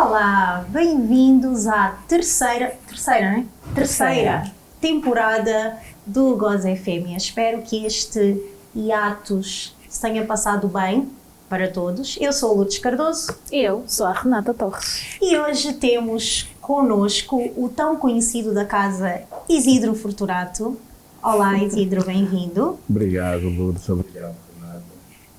Olá, bem-vindos à terceira, né? Terceira temporada do Goza Fêmea. Espero que este hiatus se tenha passado bem para todos. Eu sou a Lourdes Cardoso. Eu sou a Renata Torres. E hoje temos connosco o tão conhecido da casa Isidro Fortunato. Olá, Isidro, bem-vindo. Obrigado, Lourdes. Obrigado, Renata.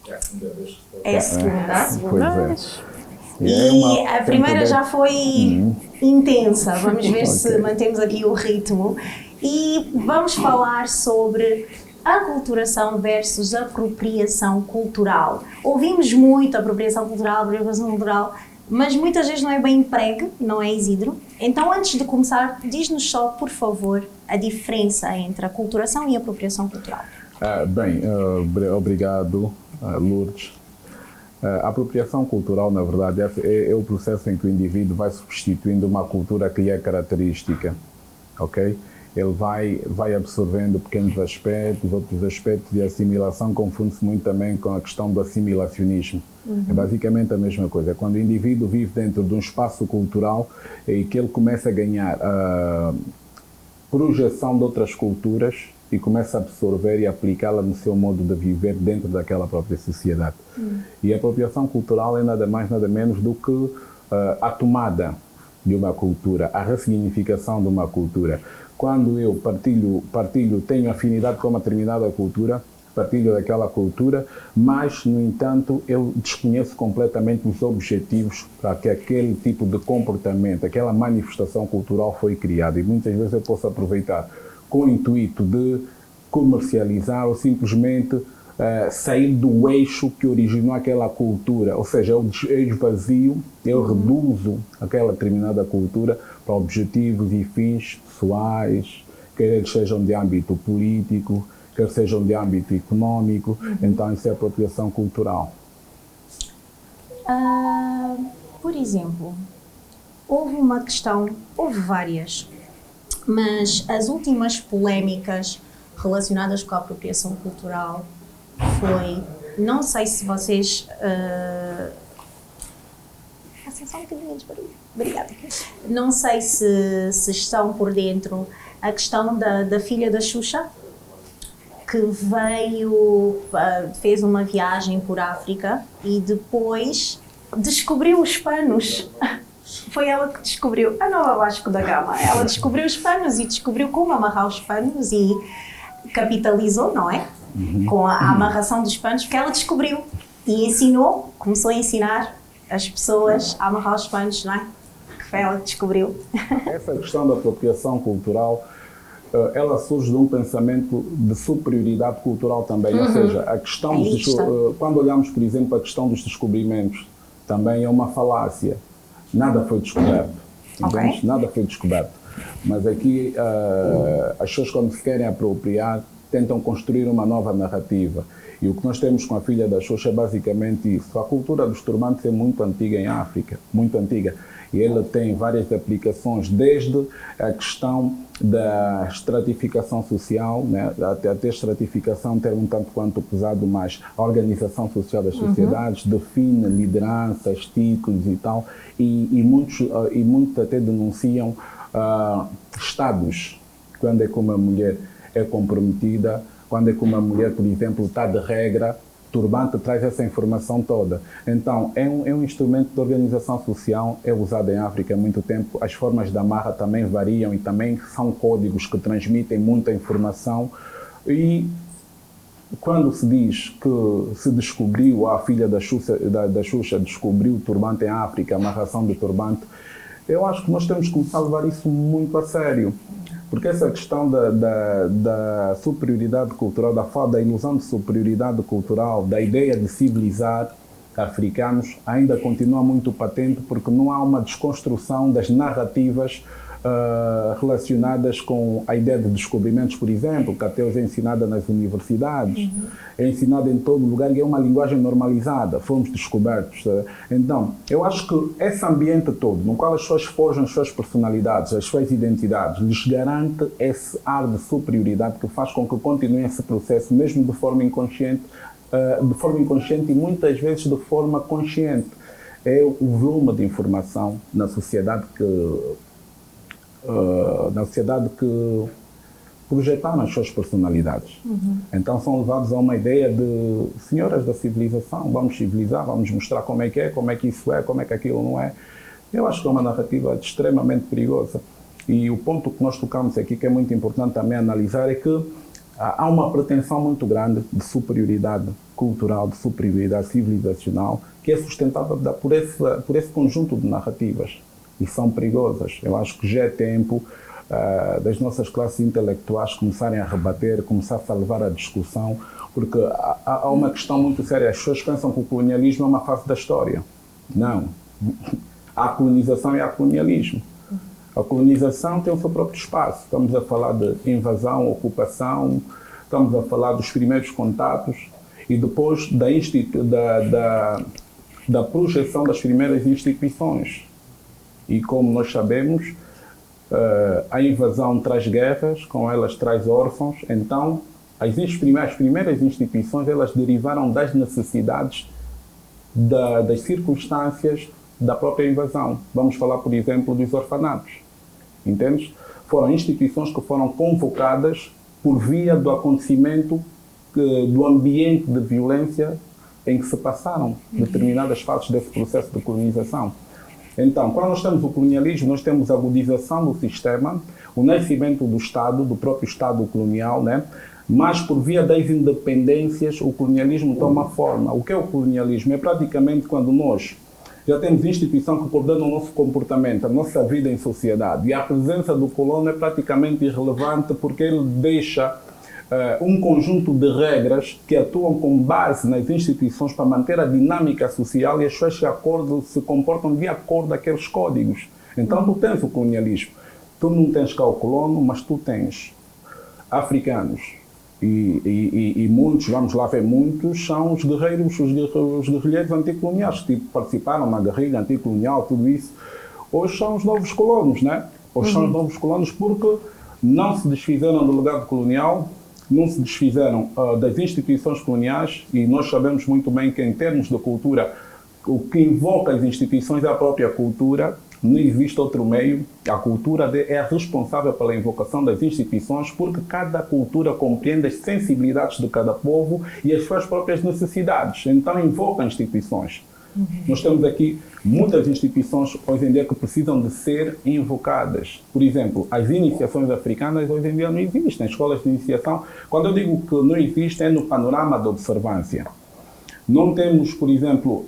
É a segunda vez que estou. É a segunda. Pois é. E a primeira já foi intensa. Vamos ver se mantemos aqui o ritmo. E vamos falar sobre aculturação versus apropriação cultural. Ouvimos muito apropriação cultural, mas muitas vezes não é bem emprego, não é, Isidro? Então, antes de começar, diz-nos só, por favor, a diferença entre aculturação e apropriação cultural. Obrigado, Lourdes. A apropriação cultural, na verdade, é o processo em que o indivíduo vai substituindo uma cultura que lhe é característica, ok? Ele vai absorvendo pequenos aspectos, outros aspectos de assimilação, confunde-se muito também com a questão do assimilacionismo. É basicamente a mesma coisa. Quando o indivíduo vive dentro de um espaço cultural e que ele começa a ganhar a projeção de outras culturas e começa a absorver e aplicá-la no seu modo de viver dentro daquela própria sociedade. E a apropriação cultural é nada mais, nada menos do que a tomada de uma cultura, a ressignificação de uma cultura. Quando eu partilho, tenho afinidade com uma determinada cultura, partilho daquela cultura, mas, no entanto, eu desconheço completamente os objetivos para que aquele tipo de comportamento, aquela manifestação cultural foi criada. E muitas vezes eu posso aproveitar com o intuito de comercializar ou simplesmente sair do eixo que originou aquela cultura. Ou seja, eu esvazio, eu reduzo aquela determinada cultura para objetivos e fins pessoais, quer eles sejam de âmbito político, quer sejam de âmbito econômico. Então isso é apropriação cultural. Por exemplo, houve várias, mas as últimas polémicas relacionadas com a apropriação cultural foi, não sei se vocês... Só um bocadinho de barulho. Obrigada. Não sei se estão por dentro a questão da filha da Xuxa, que fez uma viagem por África e depois descobriu os panos. Foi ela que descobriu a nova Vasco da Gama. Ela descobriu os panos e descobriu como amarrar os panos e capitalizou, não é? Com a amarração dos panos, porque ela descobriu e começou a ensinar as pessoas a amarrar os panos, não é? Que foi ela que descobriu. Essa questão da apropriação cultural, ela surge de um pensamento de superioridade cultural também, ou seja, a questão quando olhamos, por exemplo, a questão dos descobrimentos, também é uma falácia. Nada foi descoberto, entende? Nada foi descoberto. Mas aqui as pessoas, quando se querem apropriar, tentam construir uma nova narrativa. E o que nós temos com a filha da Xuxa é basicamente isso. A cultura dos turbantes é muito antiga em África, muito antiga. E ela tem várias aplicações, desde a questão da estratificação social, né? Até a estratificação ter um tanto quanto pesado, mas a organização social das sociedades define lideranças, títulos e tal, e muitos até denunciam estados, quando é que uma mulher é comprometida, quando é que uma mulher, por exemplo, está de regra, turbante traz essa informação toda. Então, é um instrumento de organização social, é usado em África há muito tempo. As formas de amarra também variam e também são códigos que transmitem muita informação. E quando se diz que se descobriu, a filha da Xuxa descobriu o turbante em África, a amarração do turbante, eu acho que nós temos que começar a levar isso muito a sério. Porque essa questão da superioridade cultural, da ilusão de superioridade cultural, da ideia de civilizar africanos, ainda continua muito patente, porque não há uma desconstrução das narrativas relacionadas com a ideia de descobrimentos, por exemplo, que até hoje é ensinada nas universidades, é ensinada em todo lugar e é uma linguagem normalizada, fomos descobertos. Então, eu acho que esse ambiente todo, no qual as pessoas forjam as suas personalidades, as suas identidades, lhes garante esse ar de superioridade que faz com que continuem esse processo, mesmo de forma inconsciente e muitas vezes de forma consciente. é o volume de informação na sociedade que projetaram as suas personalidades. Então são levados a uma ideia de senhoras da civilização, vamos civilizar, vamos mostrar como é, como é que isso é, como é que aquilo não é. Eu acho que é uma narrativa extremamente perigosa. E o ponto que nós tocamos aqui, que é muito importante também analisar, é que há uma pretensão muito grande de superioridade cultural, de superioridade civilizacional, que é sustentada por esse conjunto de narrativas. E são perigosas. Eu acho que já é tempo das nossas classes intelectuais começarem a rebater, começar a levar a discussão, porque há uma questão muito séria. As pessoas pensam que o colonialismo é uma fase da história. Não. Há colonização e há colonialismo. A colonização tem o seu próprio espaço. Estamos a falar de invasão, ocupação, estamos a falar dos primeiros contatos e depois da projeção das primeiras instituições. E como nós sabemos, a invasão traz guerras, com elas traz órfãos. Então, as primeiras instituições, elas derivaram das necessidades, das circunstâncias da própria invasão. Vamos falar, por exemplo, dos orfanatos. Entendes? Foram instituições que foram convocadas por via do acontecimento, do ambiente de violência em que se passaram determinadas fases desse processo de colonização. Então, quando nós temos o colonialismo, nós temos a agudização do sistema, o nascimento do Estado, do próprio Estado colonial, né? Mas por via das independências, o colonialismo toma forma. O que é o colonialismo? É praticamente quando nós já temos instituição que coordena o nosso comportamento, a nossa vida em sociedade. E a presença do colono é praticamente irrelevante porque ele deixa um conjunto de regras que atuam com base nas instituições para manter a dinâmica social e as pessoas se comportam de acordo com aqueles códigos. Então tu tens o colonialismo. Tu não tens cá o colono, mas tu tens africanos. E muitos, vamos lá ver, muitos são os guerreiros, os guerrilheiros anticoloniais que participaram na guerrilha anticolonial, tudo isso. Hoje são os novos colonos, né? Hoje são os novos colonos porque não se desfizeram do legado colonial, não se desfizeram das instituições coloniais e nós sabemos muito bem que em termos de cultura, o que invoca as instituições é a própria cultura. Não existe outro meio. A cultura é responsável pela invocação das instituições porque cada cultura compreende as sensibilidades de cada povo e as suas próprias necessidades. Então invoca instituições. Nós temos aqui muitas instituições hoje em dia que precisam de ser invocadas. Por exemplo, as iniciações africanas hoje em dia não existem. Escolas de iniciação, quando eu digo que não existem, é no panorama da observância. Não temos, por exemplo,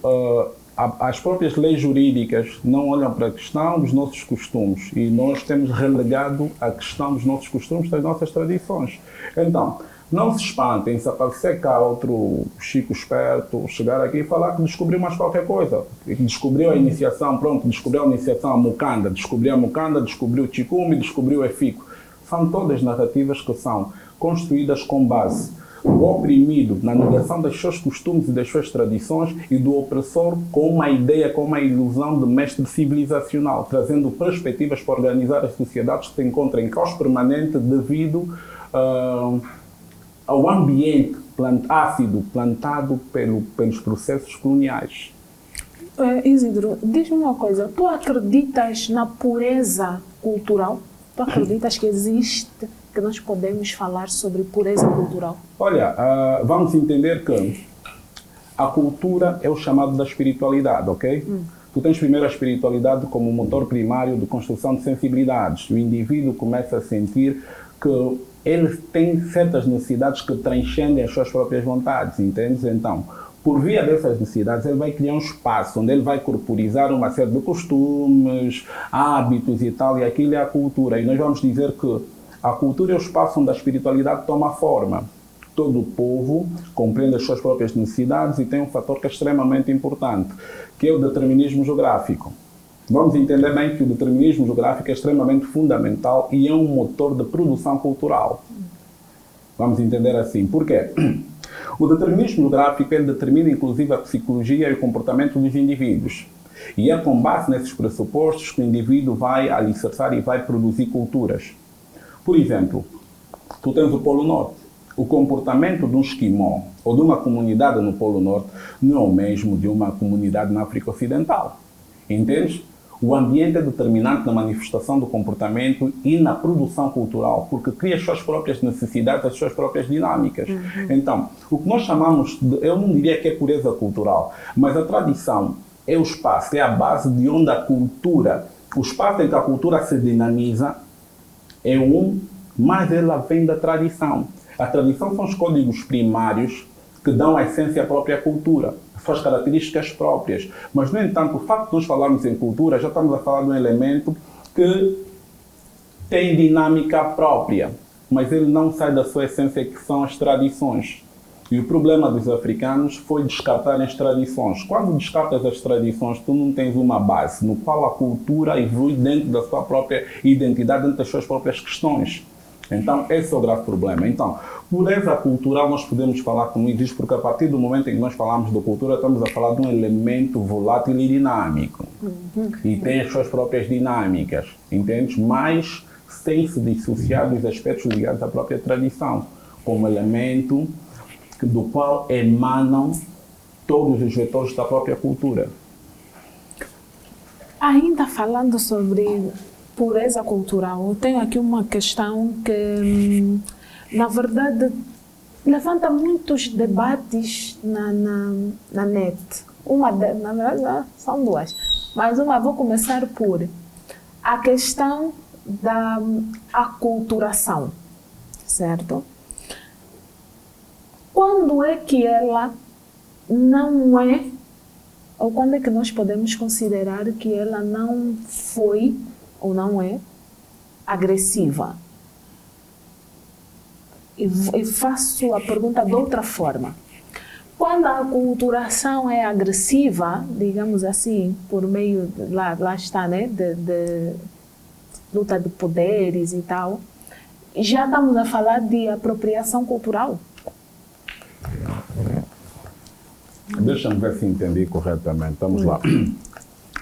as próprias leis jurídicas não olham para a questão dos nossos costumes e nós temos relegado a questão dos nossos costumes, das nossas tradições. Então, não se espantem se aparecer cá outro Chico esperto, chegar aqui e falar que descobriu mais qualquer coisa. Descobriu a iniciação, pronto, descobriu a iniciação, a mucanda, descobriu o ticume, descobriu o efico. São todas narrativas que são construídas com base do oprimido na negação dos seus costumes e das suas tradições e do opressor com uma ideia, com uma ilusão de mestre civilizacional, trazendo perspectivas para organizar as sociedades que se encontram em caos permanente devido ao ambiente ácido plantado pelos processos coloniais. Isidro, diz-me uma coisa, tu acreditas na pureza cultural? Tu acreditas que existe, que nós podemos falar sobre pureza cultural? Olha, vamos entender que a cultura é o chamado da espiritualidade, ok? Tu tens primeiro a espiritualidade como motor primário de construção de sensibilidades. O indivíduo começa a sentir que ele tem certas necessidades que transcendem as suas próprias vontades, entende? Então, por via dessas necessidades, ele vai criar um espaço onde ele vai corporizar uma série de costumes, hábitos e tal, e aquilo é a cultura. E nós vamos dizer que a cultura é o espaço onde a espiritualidade toma forma. Todo o povo compreende as suas próprias necessidades e tem um fator que é extremamente importante, que é o determinismo geográfico. Vamos entender bem que o determinismo geográfico é extremamente fundamental e é um motor de produção cultural. Vamos entender assim. Por quê? O determinismo geográfico ele determina inclusive a psicologia e o comportamento dos indivíduos. E é com base nesses pressupostos que o indivíduo vai alicerçar e vai produzir culturas. Por exemplo, tu tens o Polo Norte. o comportamento de um esquimó ou de uma comunidade no Polo Norte não é o mesmo de uma comunidade na África Ocidental. Entende? O ambiente é determinante na manifestação do comportamento e na produção cultural, porque cria as suas próprias necessidades, as suas próprias dinâmicas. Então, o que nós chamamos de, eu não diria que é pureza cultural, mas a tradição é o espaço, é a base de onde a cultura, o espaço em que a cultura se dinamiza é mas ela vem da tradição. A tradição são os códigos primários que dão a essência à própria cultura, suas características próprias. Mas, no entanto, o facto de nós falarmos em cultura, já estamos a falar de um elemento que tem dinâmica própria, mas ele não sai da sua essência, que são as tradições. E o problema dos africanos foi descartarem as tradições. Quando descartas as tradições, tu não tens uma base no qual a cultura evolui dentro da sua própria identidade, dentro das suas próprias questões. Então, esse é o grave problema. Então, pureza cultural nós podemos falar como existe, porque a partir do momento em que nós falamos de cultura, estamos a falar de um elemento volátil e dinâmico. E tem as suas próprias dinâmicas, entende? Mas sem se dissociar dos aspectos ligados à própria tradição, como elemento do qual emanam todos os vetores da própria cultura. Ainda falando sobre pureza cultural, eu tenho aqui uma questão que, na verdade, levanta muitos debates na net. Na verdade, são duas, mas vou começar por a questão da aculturação, certo? Quando é que ela não é, ou quando é que nós podemos considerar que ela não foi ou não é agressiva? E faço a pergunta de outra forma. Quando a aculturação é agressiva, digamos assim, por meio, lá está, né, de luta de poderes e tal, já estamos a falar de apropriação cultural? Deixa-me ver se entendi corretamente. Vamos lá.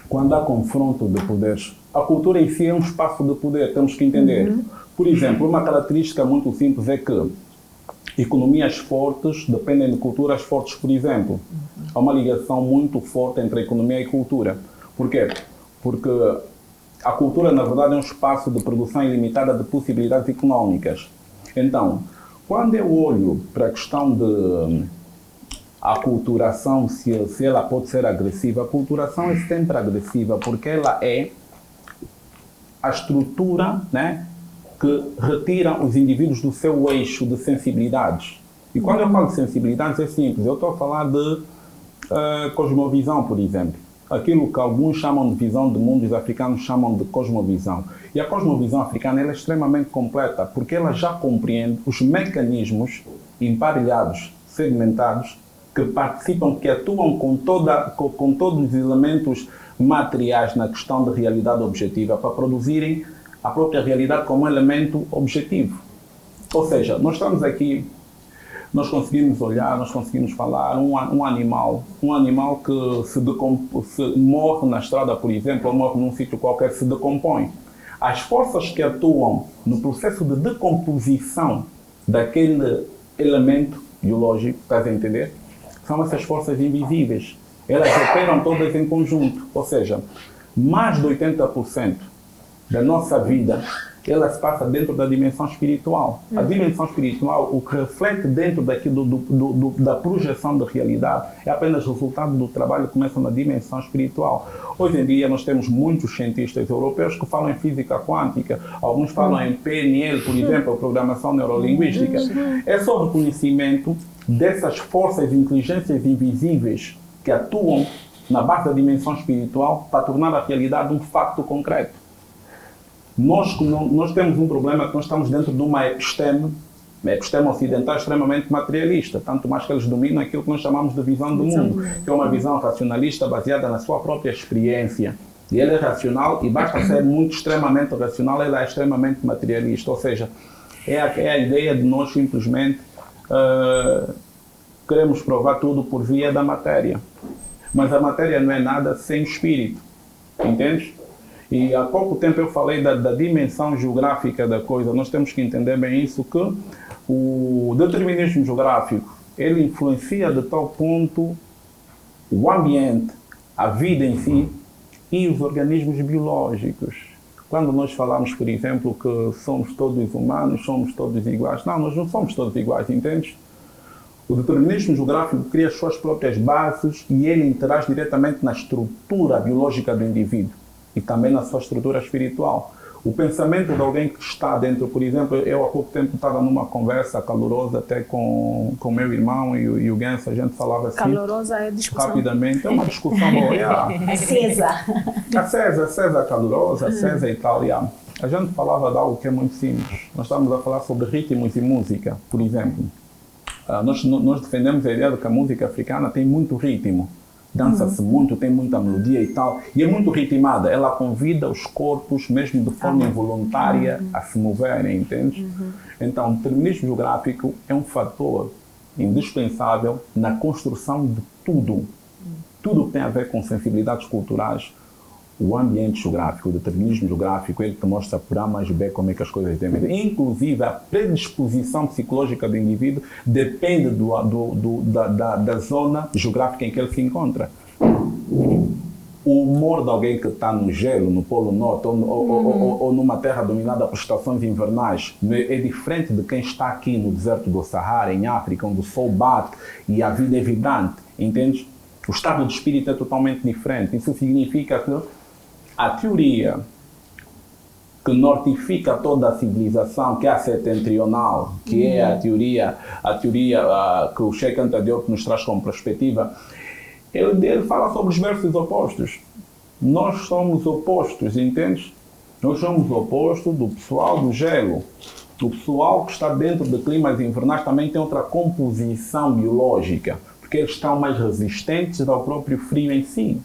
Quando há confronto de poderes, a cultura em si é um espaço de poder, temos que entender. Por exemplo, uma característica muito simples é que economias fortes dependem de culturas fortes, por exemplo. Há uma ligação muito forte entre a economia e a cultura. Por quê? Porque a cultura, na verdade, é um espaço de produção ilimitada de possibilidades económicas. Então, quando eu olho para a questão de aculturação, se ela pode ser agressiva, a aculturação é sempre agressiva, porque ela é a estrutura, né, que retira os indivíduos do seu eixo de sensibilidades. E quando eu falo de sensibilidades é simples, eu estou a falar de cosmovisão, por exemplo. Aquilo que alguns chamam de visão de mundo, os africanos chamam de cosmovisão. E a cosmovisão africana ela é extremamente completa, porque ela já compreende os mecanismos emparelhados, segmentados, que participam, que atuam com todos os elementos materiais na questão de realidade objetiva para produzirem a própria realidade como elemento objetivo. Ou seja, nós estamos aqui, nós conseguimos olhar, nós conseguimos falar, um animal que se morre na estrada, por exemplo, ou morre num sítio qualquer, se decompõe. As forças que atuam no processo de decomposição daquele elemento biológico, estás a entender? São essas forças invisíveis. Elas operam todas em conjunto. Ou seja, mais de 80% da nossa vida, ela se passa dentro da dimensão espiritual. A dimensão espiritual, o que reflete dentro da projeção da realidade, é apenas resultado do trabalho que começa na dimensão espiritual. Hoje em dia nós temos muitos cientistas europeus que falam em física quântica, alguns falam em PNL, por exemplo, programação neurolinguística. É só o reconhecimento dessas forças e inteligências invisíveis que atuam na base da dimensão espiritual para tornar a realidade um facto concreto. Nós temos um problema que nós estamos dentro de uma episteme ocidental extremamente materialista, tanto mais que eles dominam aquilo que nós chamamos de visão do mundo, que é uma visão racionalista baseada na sua própria experiência. E ela é racional e basta ser muito extremamente racional, ela é extremamente materialista. Ou seja, é a ideia de nós simplesmente queremos provar tudo por via da matéria. Mas a matéria não é nada sem o espírito, entendes? E há pouco tempo eu falei da dimensão geográfica da coisa. Nós temos que entender bem isso, que o determinismo geográfico, ele influencia de tal ponto o ambiente, a vida em si e os organismos biológicos. Quando nós falamos, por exemplo, que somos todos humanos, somos todos iguais, não, nós não somos todos iguais, entende? O determinismo geográfico cria as suas próprias bases e ele interage diretamente na estrutura biológica do indivíduo e também na sua estrutura espiritual. O pensamento de alguém que está dentro, por exemplo, eu há pouco tempo estava numa conversa calorosa até com meu irmão e o Gens, a gente falava assim... Calorosa é discussão? Rapidamente, é uma discussão boa. Acesa, calorosa, acesa e tal. A gente falava de algo que é muito simples. Nós estávamos a falar sobre ritmos e música, por exemplo. Nós defendemos a ideia de que a música africana tem muito ritmo. Dança-se muito, tem muita melodia e tal. E é muito ritmada. Ela convida os corpos, mesmo de forma involuntária, a se moverem, entende? Então, o determinismo geográfico é um fator indispensável na construção de tudo. Tudo que tem a ver com sensibilidades culturais. O ambiente geográfico, o determinismo geográfico, ele te mostra por A mais B como é que as coisas devem ser. Inclusive, a predisposição psicológica do indivíduo depende da zona geográfica em que ele se encontra. O humor de alguém que está no gelo, no Polo Norte, ou numa terra dominada por estações invernais, é diferente de quem está aqui no deserto do Sahara, em África, onde o sol bate e a vida é vibrante, entende? O estado de espírito é totalmente diferente. Isso significa que a teoria que nortifica toda a civilização, que é a setentrional, que é a teoria que o Cheikh Anta Diop nos traz como perspectiva, ele fala sobre os versos opostos. Nós somos opostos, entende? Nós somos opostos do pessoal do gelo. O pessoal que está dentro de climas invernais também tem outra composição biológica, porque eles estão mais resistentes ao próprio frio em si.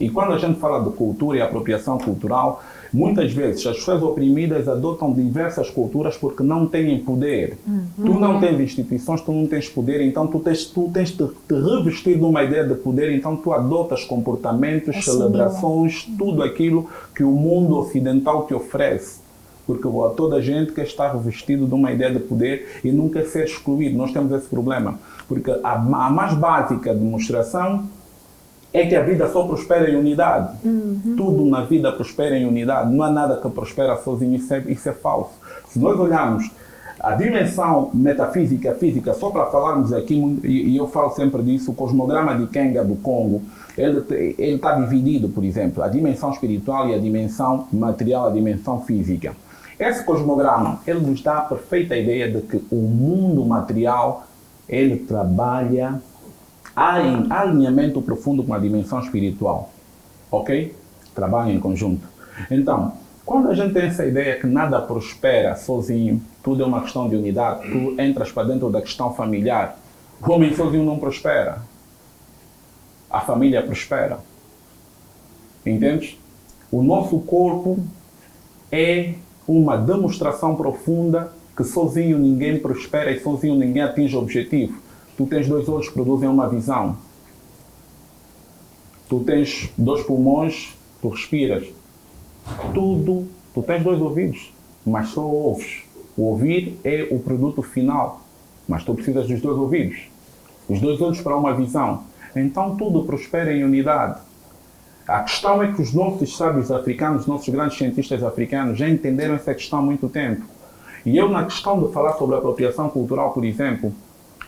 E quando a gente fala de cultura e apropriação cultural, muitas vezes as pessoas oprimidas adotam diversas culturas porque não têm poder. Tu não tens instituições, tu não tens poder, então tu tens de te revestir de uma ideia de poder, então tu adotas comportamentos, celebrações, tudo aquilo que o mundo ocidental te oferece. Porque toda a gente quer estar revestido de uma ideia de poder e não quer ser excluído. Nós temos esse problema. Porque a mais básica demonstração é que a vida só prospera em unidade. Tudo na vida prospera em unidade. Não há nada que prospera sozinho. Isso é falso. Se nós olharmos a dimensão metafísica, física, só para falarmos aqui, e eu falo sempre disso, o cosmograma de Kenga do Congo, ele está dividido, por exemplo, a dimensão espiritual e a dimensão material, a dimensão física. Esse cosmograma, ele nos dá a perfeita ideia de que o mundo material, ele trabalha em alinhamento profundo com a dimensão espiritual, ok? Trabalha em conjunto. Então, quando a gente tem essa ideia que nada prospera sozinho, tudo é uma questão de unidade, tu entras para dentro da questão familiar, o homem sozinho não prospera, a família prospera, entende? O nosso corpo é uma demonstração profunda que sozinho ninguém prospera e sozinho ninguém atinge o objetivo. Tu tens 2 olhos que produzem uma visão. Tu tens 2 pulmões, tu respiras. Tu tens 2 ouvidos, mas só ouves. O ouvir é o produto final, mas tu precisas dos 2 ouvidos. Os 2 olhos para uma visão. Então tudo prospera em unidade. A questão é que os nossos sábios africanos, nossos grandes cientistas africanos, já entenderam essa questão há muito tempo. E eu, na questão de falar sobre apropriação cultural, por exemplo,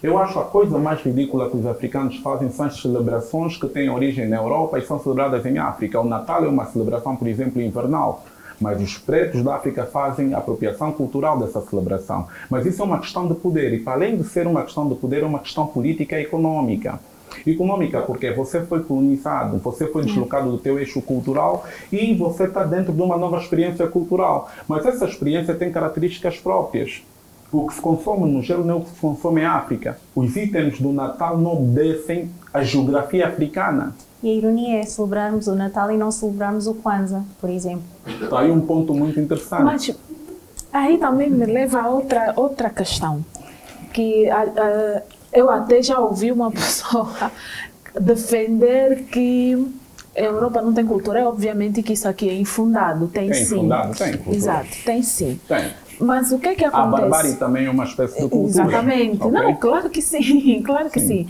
eu acho a coisa mais ridícula que os africanos fazem são as celebrações que têm origem na Europa e são celebradas em África. O Natal é uma celebração, por exemplo, invernal, mas os pretos da África fazem a apropriação cultural dessa celebração. Mas isso é uma questão de poder, e para além de ser uma questão de poder, é uma questão política e econômica. Econômica porque você foi colonizado, você foi deslocado do teu eixo cultural e você está dentro de uma nova experiência cultural. Mas essa experiência tem características próprias. O que se consome no gelo não é o que se consome em África. Os itens do Natal não obedecem à geografia africana. E a ironia é celebrarmos o Natal e não celebrarmos o Kwanzaa, por exemplo. Está aí um ponto muito interessante. Mas aí também me leva a outra questão. Que eu até já ouvi uma pessoa defender que a Europa não tem cultura. É obviamente que isso aqui é infundado. Tem sim. Infundado, tem cultura. Exato, tem sim. Tem. Mas o que é que A acontece? barbárie também é uma espécie de cultura. Exatamente. Ok? Não, claro que sim, claro que sim.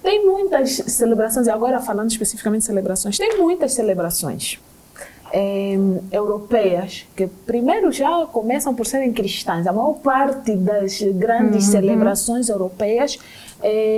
Tem muitas celebrações, e agora falando especificamente de celebrações, tem muitas celebrações europeias que primeiro já começam por serem cristãs. A maior parte das grandes celebrações europeias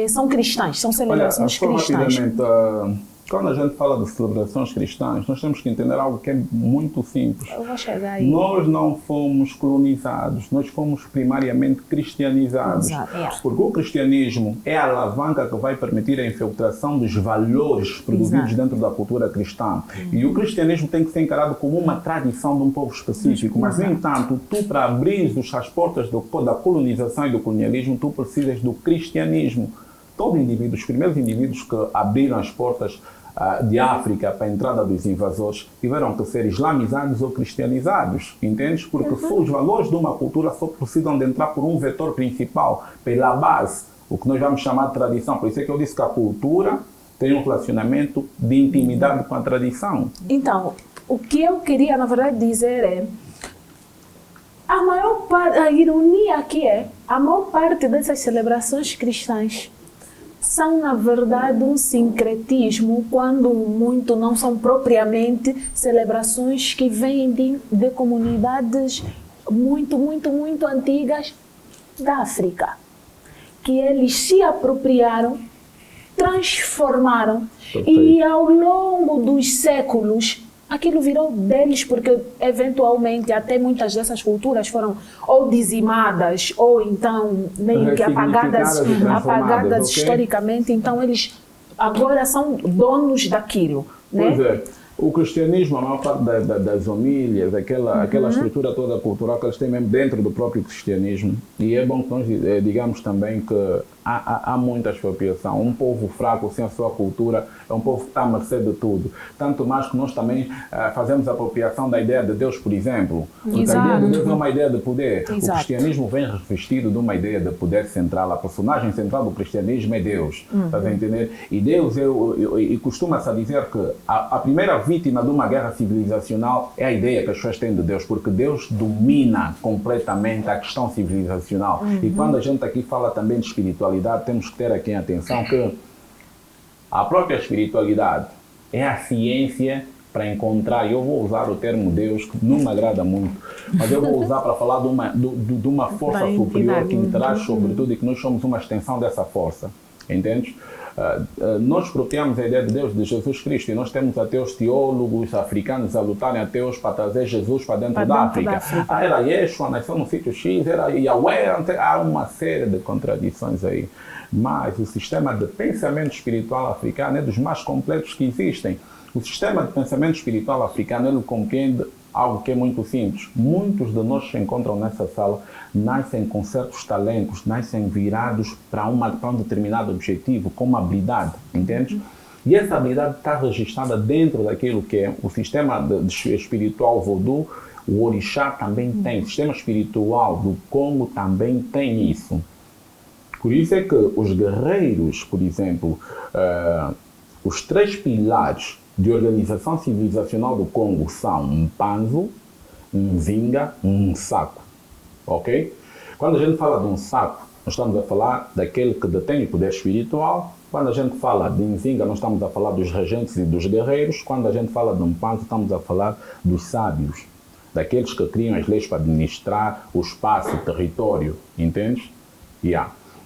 são cristãs, são celebrações cristãs. Rapidamente, quando a gente fala de celebrações cristãs, nós temos que entender algo que é muito simples. Eu vou chegar aí. Nós não fomos colonizados, nós fomos primariamente cristianizados. Exato. Porque o cristianismo é a alavanca que vai permitir a infiltração dos valores produzidos dentro da cultura cristã. E o cristianismo tem que ser encarado como uma tradição de um povo específico. Mas, no entanto, tu, para abrir as portas da colonização e do colonialismo, tu precisas do cristianismo. Todo indivíduo, os primeiros indivíduos que abriram as portas de África para a entrada dos invasores tiveram que ser islamizados ou cristianizados, entendes? Porque os valores de uma cultura só precisam de entrar por um vetor principal, pela base, o que nós vamos chamar de tradição. Por isso é que eu disse que a cultura tem um relacionamento de intimidade com a tradição. Então, o que eu queria, na verdade, dizer é a maior parte, a ironia aqui é a maior parte dessas celebrações cristãs são, na verdade, um sincretismo, quando muito não são propriamente celebrações que vêm de comunidades muito antigas da África, que eles se apropriaram, transformaram. Perfeito. E ao longo dos séculos aquilo virou deles, porque eventualmente até muitas dessas culturas foram ou dizimadas ou então meio que apagadas okay? Historicamente, então eles agora são donos daquilo, né? Pois é. O cristianismo, a maior parte das homílias, aquela estrutura toda cultural que eles têm mesmo dentro do próprio cristianismo. E é bom que nós digamos também que há muita expropriação. Um povo fraco, sem a sua cultura, é um povo que está à mercê de tudo. Tanto mais que nós também fazemos apropriação da ideia de Deus, por exemplo. Porque a ideia de Deus é uma ideia de poder. Exato. O cristianismo vem revestido de uma ideia de poder central. A personagem central do cristianismo é Deus. Estás a entender? E Deus, e costuma-se a dizer que a primeira vítima de uma guerra civilizacional é a ideia que as pessoas têm de Deus, porque Deus domina completamente a questão civilizacional. E quando a gente aqui fala também de espiritualidade, temos que ter aqui em atenção que a própria espiritualidade é a ciência para encontrar, e eu vou usar o termo Deus, que não me agrada muito, mas eu vou usar para falar de uma força superior que interage sobre tudo e que nós somos uma extensão dessa força, entendes? Nós expropriamos a ideia de Deus, de Jesus Cristo, e nós temos até os teólogos africanos a lutarem até hoje para trazer Jesus para dentro da África. Era Yeshua, nasceu no sítio X, era Yahweh, há uma série de contradições aí. Mas o sistema de pensamento espiritual africano é dos mais completos que existem. O sistema de pensamento espiritual africano, ele compreende algo que é muito simples. Muitos de nós que se encontram nessa sala nascem com certos talentos, nascem virados para um determinado objetivo, com uma habilidade, entende? E essa habilidade está registrada dentro daquilo que é o sistema espiritual Vodou. O Orixá também tem, o sistema espiritual do Congo também tem isso. Por isso é que os guerreiros, por exemplo, os 3 pilares de organização civilizacional do Congo são um Panzo, um Zinga, um Saco, ok? Quando a gente fala de um Saco, nós estamos a falar daquele que detém o poder espiritual. Quando a gente fala de Nzinga, nós estamos a falar dos regentes e dos guerreiros. Quando a gente fala de um Panzo, estamos a falar dos sábios, daqueles que criam as leis para administrar o espaço, o território, entende?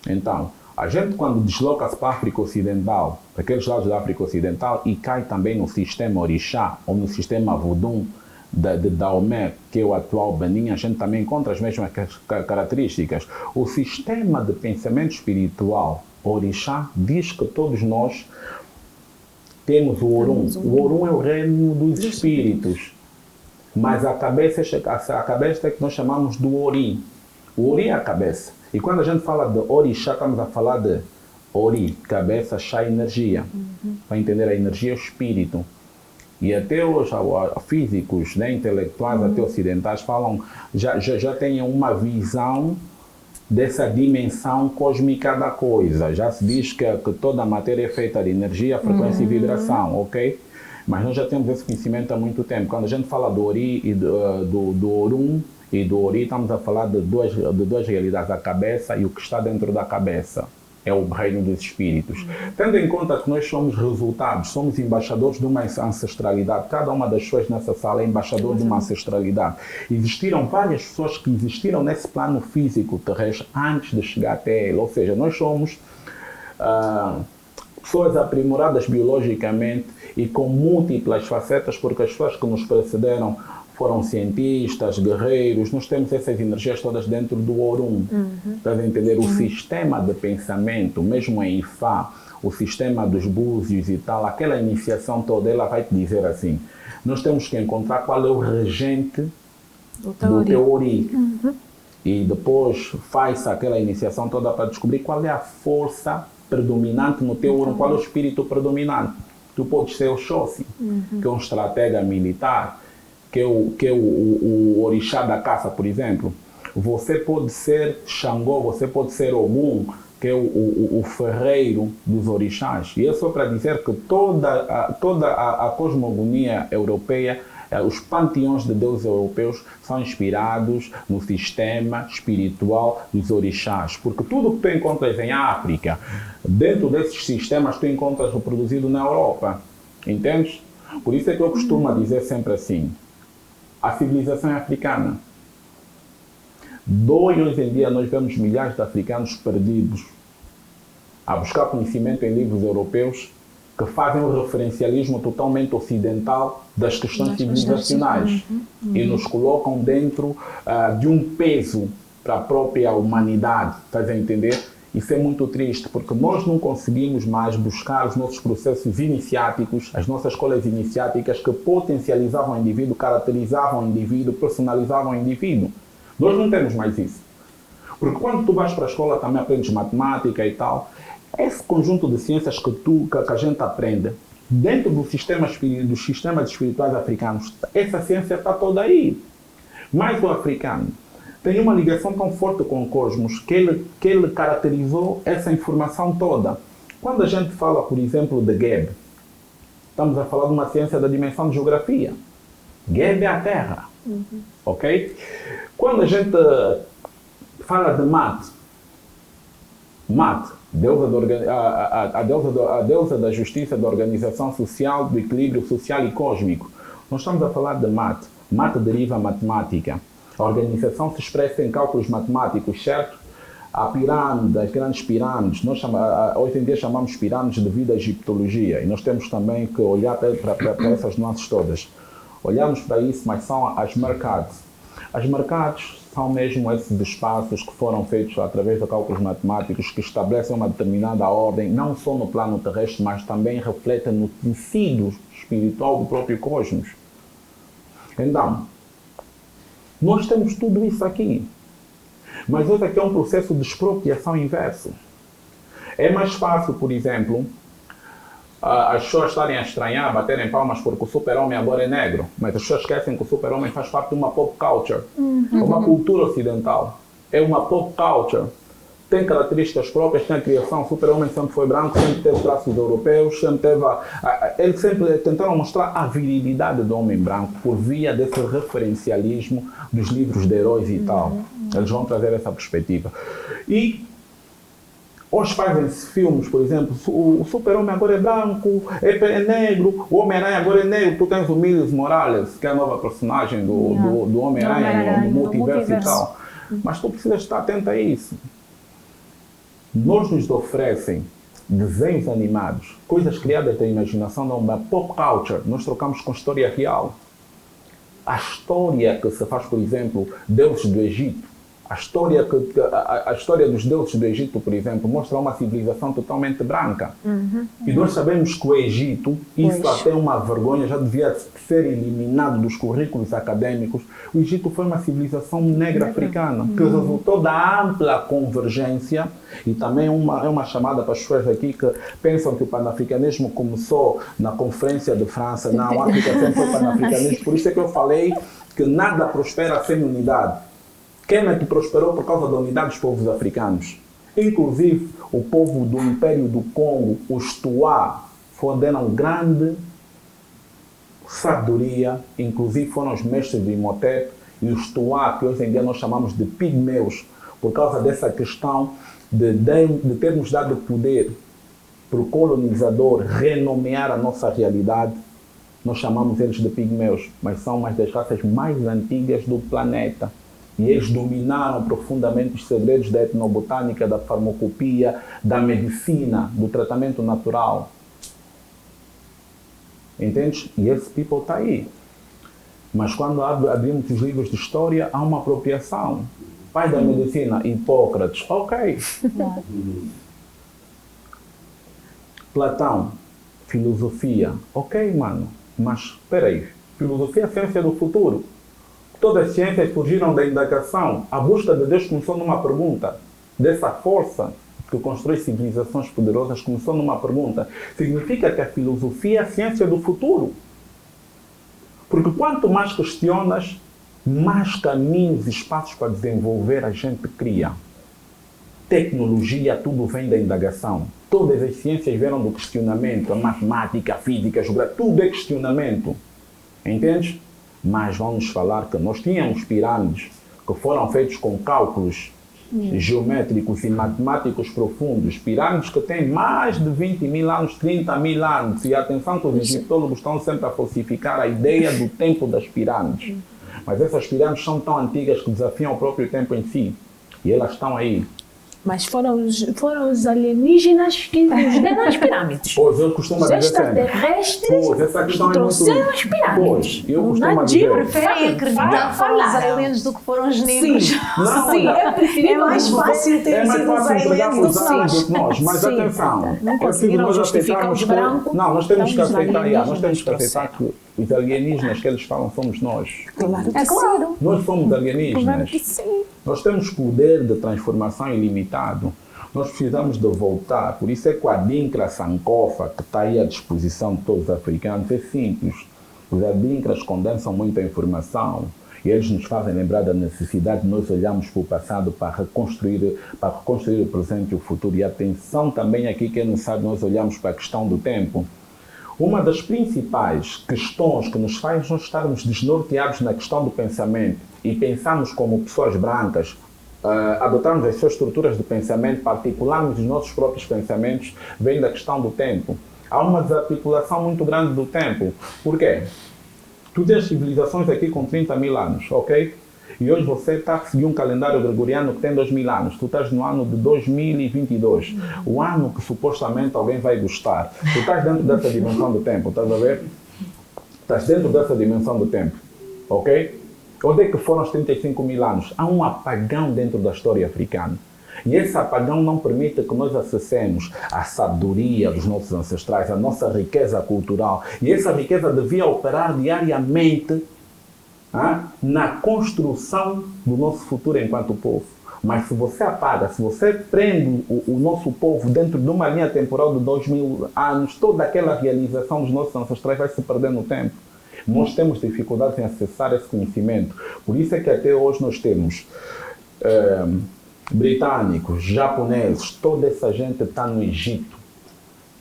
Então, a gente quando desloca-se para a África Ocidental, para aqueles lados da África Ocidental, e cai também no sistema Orixá, ou no sistema Vodun de Daomé, que é o atual Benin, a gente também encontra as mesmas características. O sistema de pensamento espiritual Orixá diz que todos nós temos o Orum. O Orum é o reino dos espíritos, mas a cabeça é que nós chamamos do Ori. O Ori é a cabeça. E quando a gente fala de Orixá, estamos a falar de Ori, cabeça, Chá, energia. Para entender, a energia é o espírito. E até os físicos, né, intelectuais, até ocidentais, falam, já têm uma visão dessa dimensão cósmica da coisa. Já se diz que toda a matéria é feita de energia, frequência e vibração, ok? Mas nós já temos esse conhecimento há muito tempo. Quando a gente fala do Ori e do Orum, e do Ori, estamos a falar de duas realidades, a cabeça e o que está dentro da cabeça. É o reino dos espíritos. Tendo em conta que nós somos resultados, somos embaixadores de uma ancestralidade, cada uma das pessoas nessa sala é embaixador de uma ancestralidade. Existiram várias pessoas que existiram nesse plano físico terrestre antes de chegar até ele, ou seja, nós somos pessoas aprimoradas biologicamente e com múltiplas facetas, porque as pessoas que nos precederam foram cientistas, guerreiros, nós temos essas energias todas dentro do Orum. Estás a entender? O sistema de pensamento, mesmo em Ifá, o sistema dos búzios e tal, aquela iniciação toda, ela vai te dizer assim, nós temos que encontrar qual é o regente do teu Ori. E depois faz aquela iniciação toda para descobrir qual é a força predominante no teu Orum, qual é o espírito predominante. Tu podes ser o Xóssi, que é um estratega militar, que é o orixá da caça, por exemplo. Você pode ser Xangô, você pode ser Ogum, que é o ferreiro dos orixás. E é só para dizer que toda a cosmogonia europeia, os panteões de deuses europeus são inspirados no sistema espiritual dos orixás. Porque tudo que tu encontras em África, dentro desses sistemas, tu encontras reproduzido na Europa. Entendes? Por isso é que eu costumo dizer sempre assim, a civilização é africana. Hoje em dia nós vemos milhares de africanos perdidos a buscar conhecimento em livros europeus que fazem o referencialismo totalmente ocidental das questões civilizacionais e nos colocam dentro de um peso para a própria humanidade, estás a entender? Isso é muito triste, porque nós não conseguimos mais buscar os nossos processos iniciáticos, as nossas escolas iniciáticas que potencializavam o indivíduo, caracterizavam o indivíduo, personalizavam o indivíduo. Nós não temos mais isso. Porque quando tu vais para a escola também aprendes matemática e tal, esse conjunto de ciências que a gente aprende, dentro dos sistemas espirituais africanos, essa ciência está toda aí. Mas o africano tem uma ligação tão forte com o cosmos que ele caracterizou essa informação toda. Quando a gente fala, por exemplo, de Geb, estamos a falar de uma ciência da dimensão de geografia. Geb é a Terra. Ok? Quando a gente fala de Mat, a deusa da justiça, da organização social, do equilíbrio social e cósmico, nós estamos a falar de Mat. Mat deriva a matemática. A organização se expressa em cálculos matemáticos, certo? A pirâmide, as grandes pirâmides, hoje em dia chamamos pirâmides devido à egiptologia, e nós temos também que olhar para essas nuances todas. Olhamos para isso, mas são as mercados. As mercados são mesmo esses espaços que foram feitos através de cálculos matemáticos que estabelecem uma determinada ordem, não só no plano terrestre, mas também refletem no tecido espiritual do próprio cosmos. Então, nós temos tudo isso aqui. Mas hoje aqui é um processo de expropriação inverso. É mais fácil, por exemplo, as pessoas estarem a estranhar, baterem palmas porque o super-homem agora é negro, mas as pessoas esquecem que o super-homem faz parte de uma pop culture, uma cultura ocidental. É uma pop culture. Tem características próprias, tem a criação. O super-homem sempre foi branco, sempre teve traços europeus, sempre teve... Eles sempre tentaram mostrar a virilidade do homem branco por via desse referencialismo dos livros de heróis e tal. Eles vão trazer essa perspectiva. E hoje fazem-se filmes, por exemplo, o super-homem agora é branco, é negro, o Homem-Aranha agora é negro. Tu tens o Miles Morales, que é a nova personagem do Homem-Aranha no multiverso e tal. Mas tu precisas estar atento a isso. Nos oferecem desenhos animados, coisas criadas da imaginação, não, uma pop culture. Nós trocamos com história real. A história que se faz, por exemplo, deuses do Egito, a história dos deuses do Egito, por exemplo, mostra uma civilização totalmente branca. E nós sabemos que o Egito, isso até é uma vergonha, já devia ser eliminado dos currículos acadêmicos. O Egito foi uma civilização negra africana, que resultou da ampla convergência, e também é uma chamada para as pessoas aqui que pensam que o panafricanismo começou na Conferência de França. Não, a África sempre foi panafricanismo. Por isso é que eu falei que nada prospera sem unidade. Quem é que prosperou por causa da unidade dos povos africanos? Inclusive, o povo do Império do Congo, os Tuá, deram grande sabedoria, inclusive foram os mestres de Imhotep, e os Tuá, que hoje em dia nós chamamos de pigmeus, por causa dessa questão de termos dado poder para o colonizador renomear a nossa realidade, nós chamamos eles de pigmeus, mas são uma das raças mais antigas do planeta. E eles dominaram profundamente os segredos da etnobotânica, da farmacopia, da medicina, do tratamento natural. Entendes? E esse people está aí. Mas quando abrimos os livros de história, há uma apropriação. Pai da medicina, Hipócrates, ok. Platão, filosofia, ok, mano. Mas, espera aí, filosofia é a ciência do futuro. Todas as ciências surgiram da indagação. A busca de Deus começou numa pergunta. Dessa força que constrói civilizações poderosas começou numa pergunta. Significa que a filosofia é a ciência do futuro. Porque quanto mais questionas, mais caminhos e espaços para desenvolver a gente cria. Tecnologia, tudo vem da indagação. Todas as ciências vieram do questionamento. A matemática, a física, a geografia, tudo é questionamento. Entende? Mas vamos falar que nós tínhamos pirâmides que foram feitos com cálculos geométricos e matemáticos profundos. Pirâmides que têm mais de 20 mil anos, 30 mil anos. E atenção que os egiptólogos estão sempre a falsificar a ideia do tempo das pirâmides. Mas essas pirâmides são tão antigas que desafiam o próprio tempo em si. E elas estão aí. Mas foram os alienígenas que nos deram as pirâmides. Pois, eu costumo dizer extraterrestres que trouxeram as pirâmides. Pois, eu costumo dizer. Preferem acreditar que foram os aliens do que foram os negros. Sim, é mais fácil ter sido os aliens do que nós. Mas atenção, não conseguiram justificar os brancos. Não, nós temos que aceitar que os alienígenas que eles falam somos nós. Claro que sim. Nós somos alienígenas. Claro que sim. Nós temos poder de transformação ilimitado. Nós precisamos de voltar. Por isso é que o Adinkra Sankofa, que está aí à disposição de todos os africanos, é simples. Os Adinkras condensam muita informação e eles nos fazem lembrar da necessidade de nós olharmos para o passado para reconstruir o presente e o futuro. E atenção também aqui que é necessário nós olharmos para a questão do tempo. Uma das principais questões que nos faz nós estarmos desnorteados na questão do pensamento e pensarmos como pessoas brancas, adotarmos as suas estruturas de pensamento, particularmos os nossos próprios pensamentos, vem da questão do tempo. Há uma desarticulação muito grande do tempo. Por quê? Tu tens civilizações aqui com 30 mil anos, ok? E hoje você está a seguir um calendário gregoriano que tem 2000 anos. Tu estás no ano de 2022. O ano que supostamente alguém vai gostar. Tu estás dentro dessa dimensão do tempo, estás a ver? Estás dentro dessa dimensão do tempo, ok? Onde é que foram os 35 mil anos? Há um apagão dentro da história africana. E esse apagão não permite que nós acessemos a sabedoria dos nossos ancestrais, a nossa riqueza cultural. E essa riqueza devia operar diariamente na construção do nosso futuro enquanto povo. Mas se você apaga, se você prende o nosso povo dentro de uma linha temporal de 2000 anos, toda aquela realização dos nossos ancestrais vai se perder no tempo. Nós temos dificuldades em acessar esse conhecimento. Por isso é que até hoje nós temos britânicos, japoneses, toda essa gente está no Egito.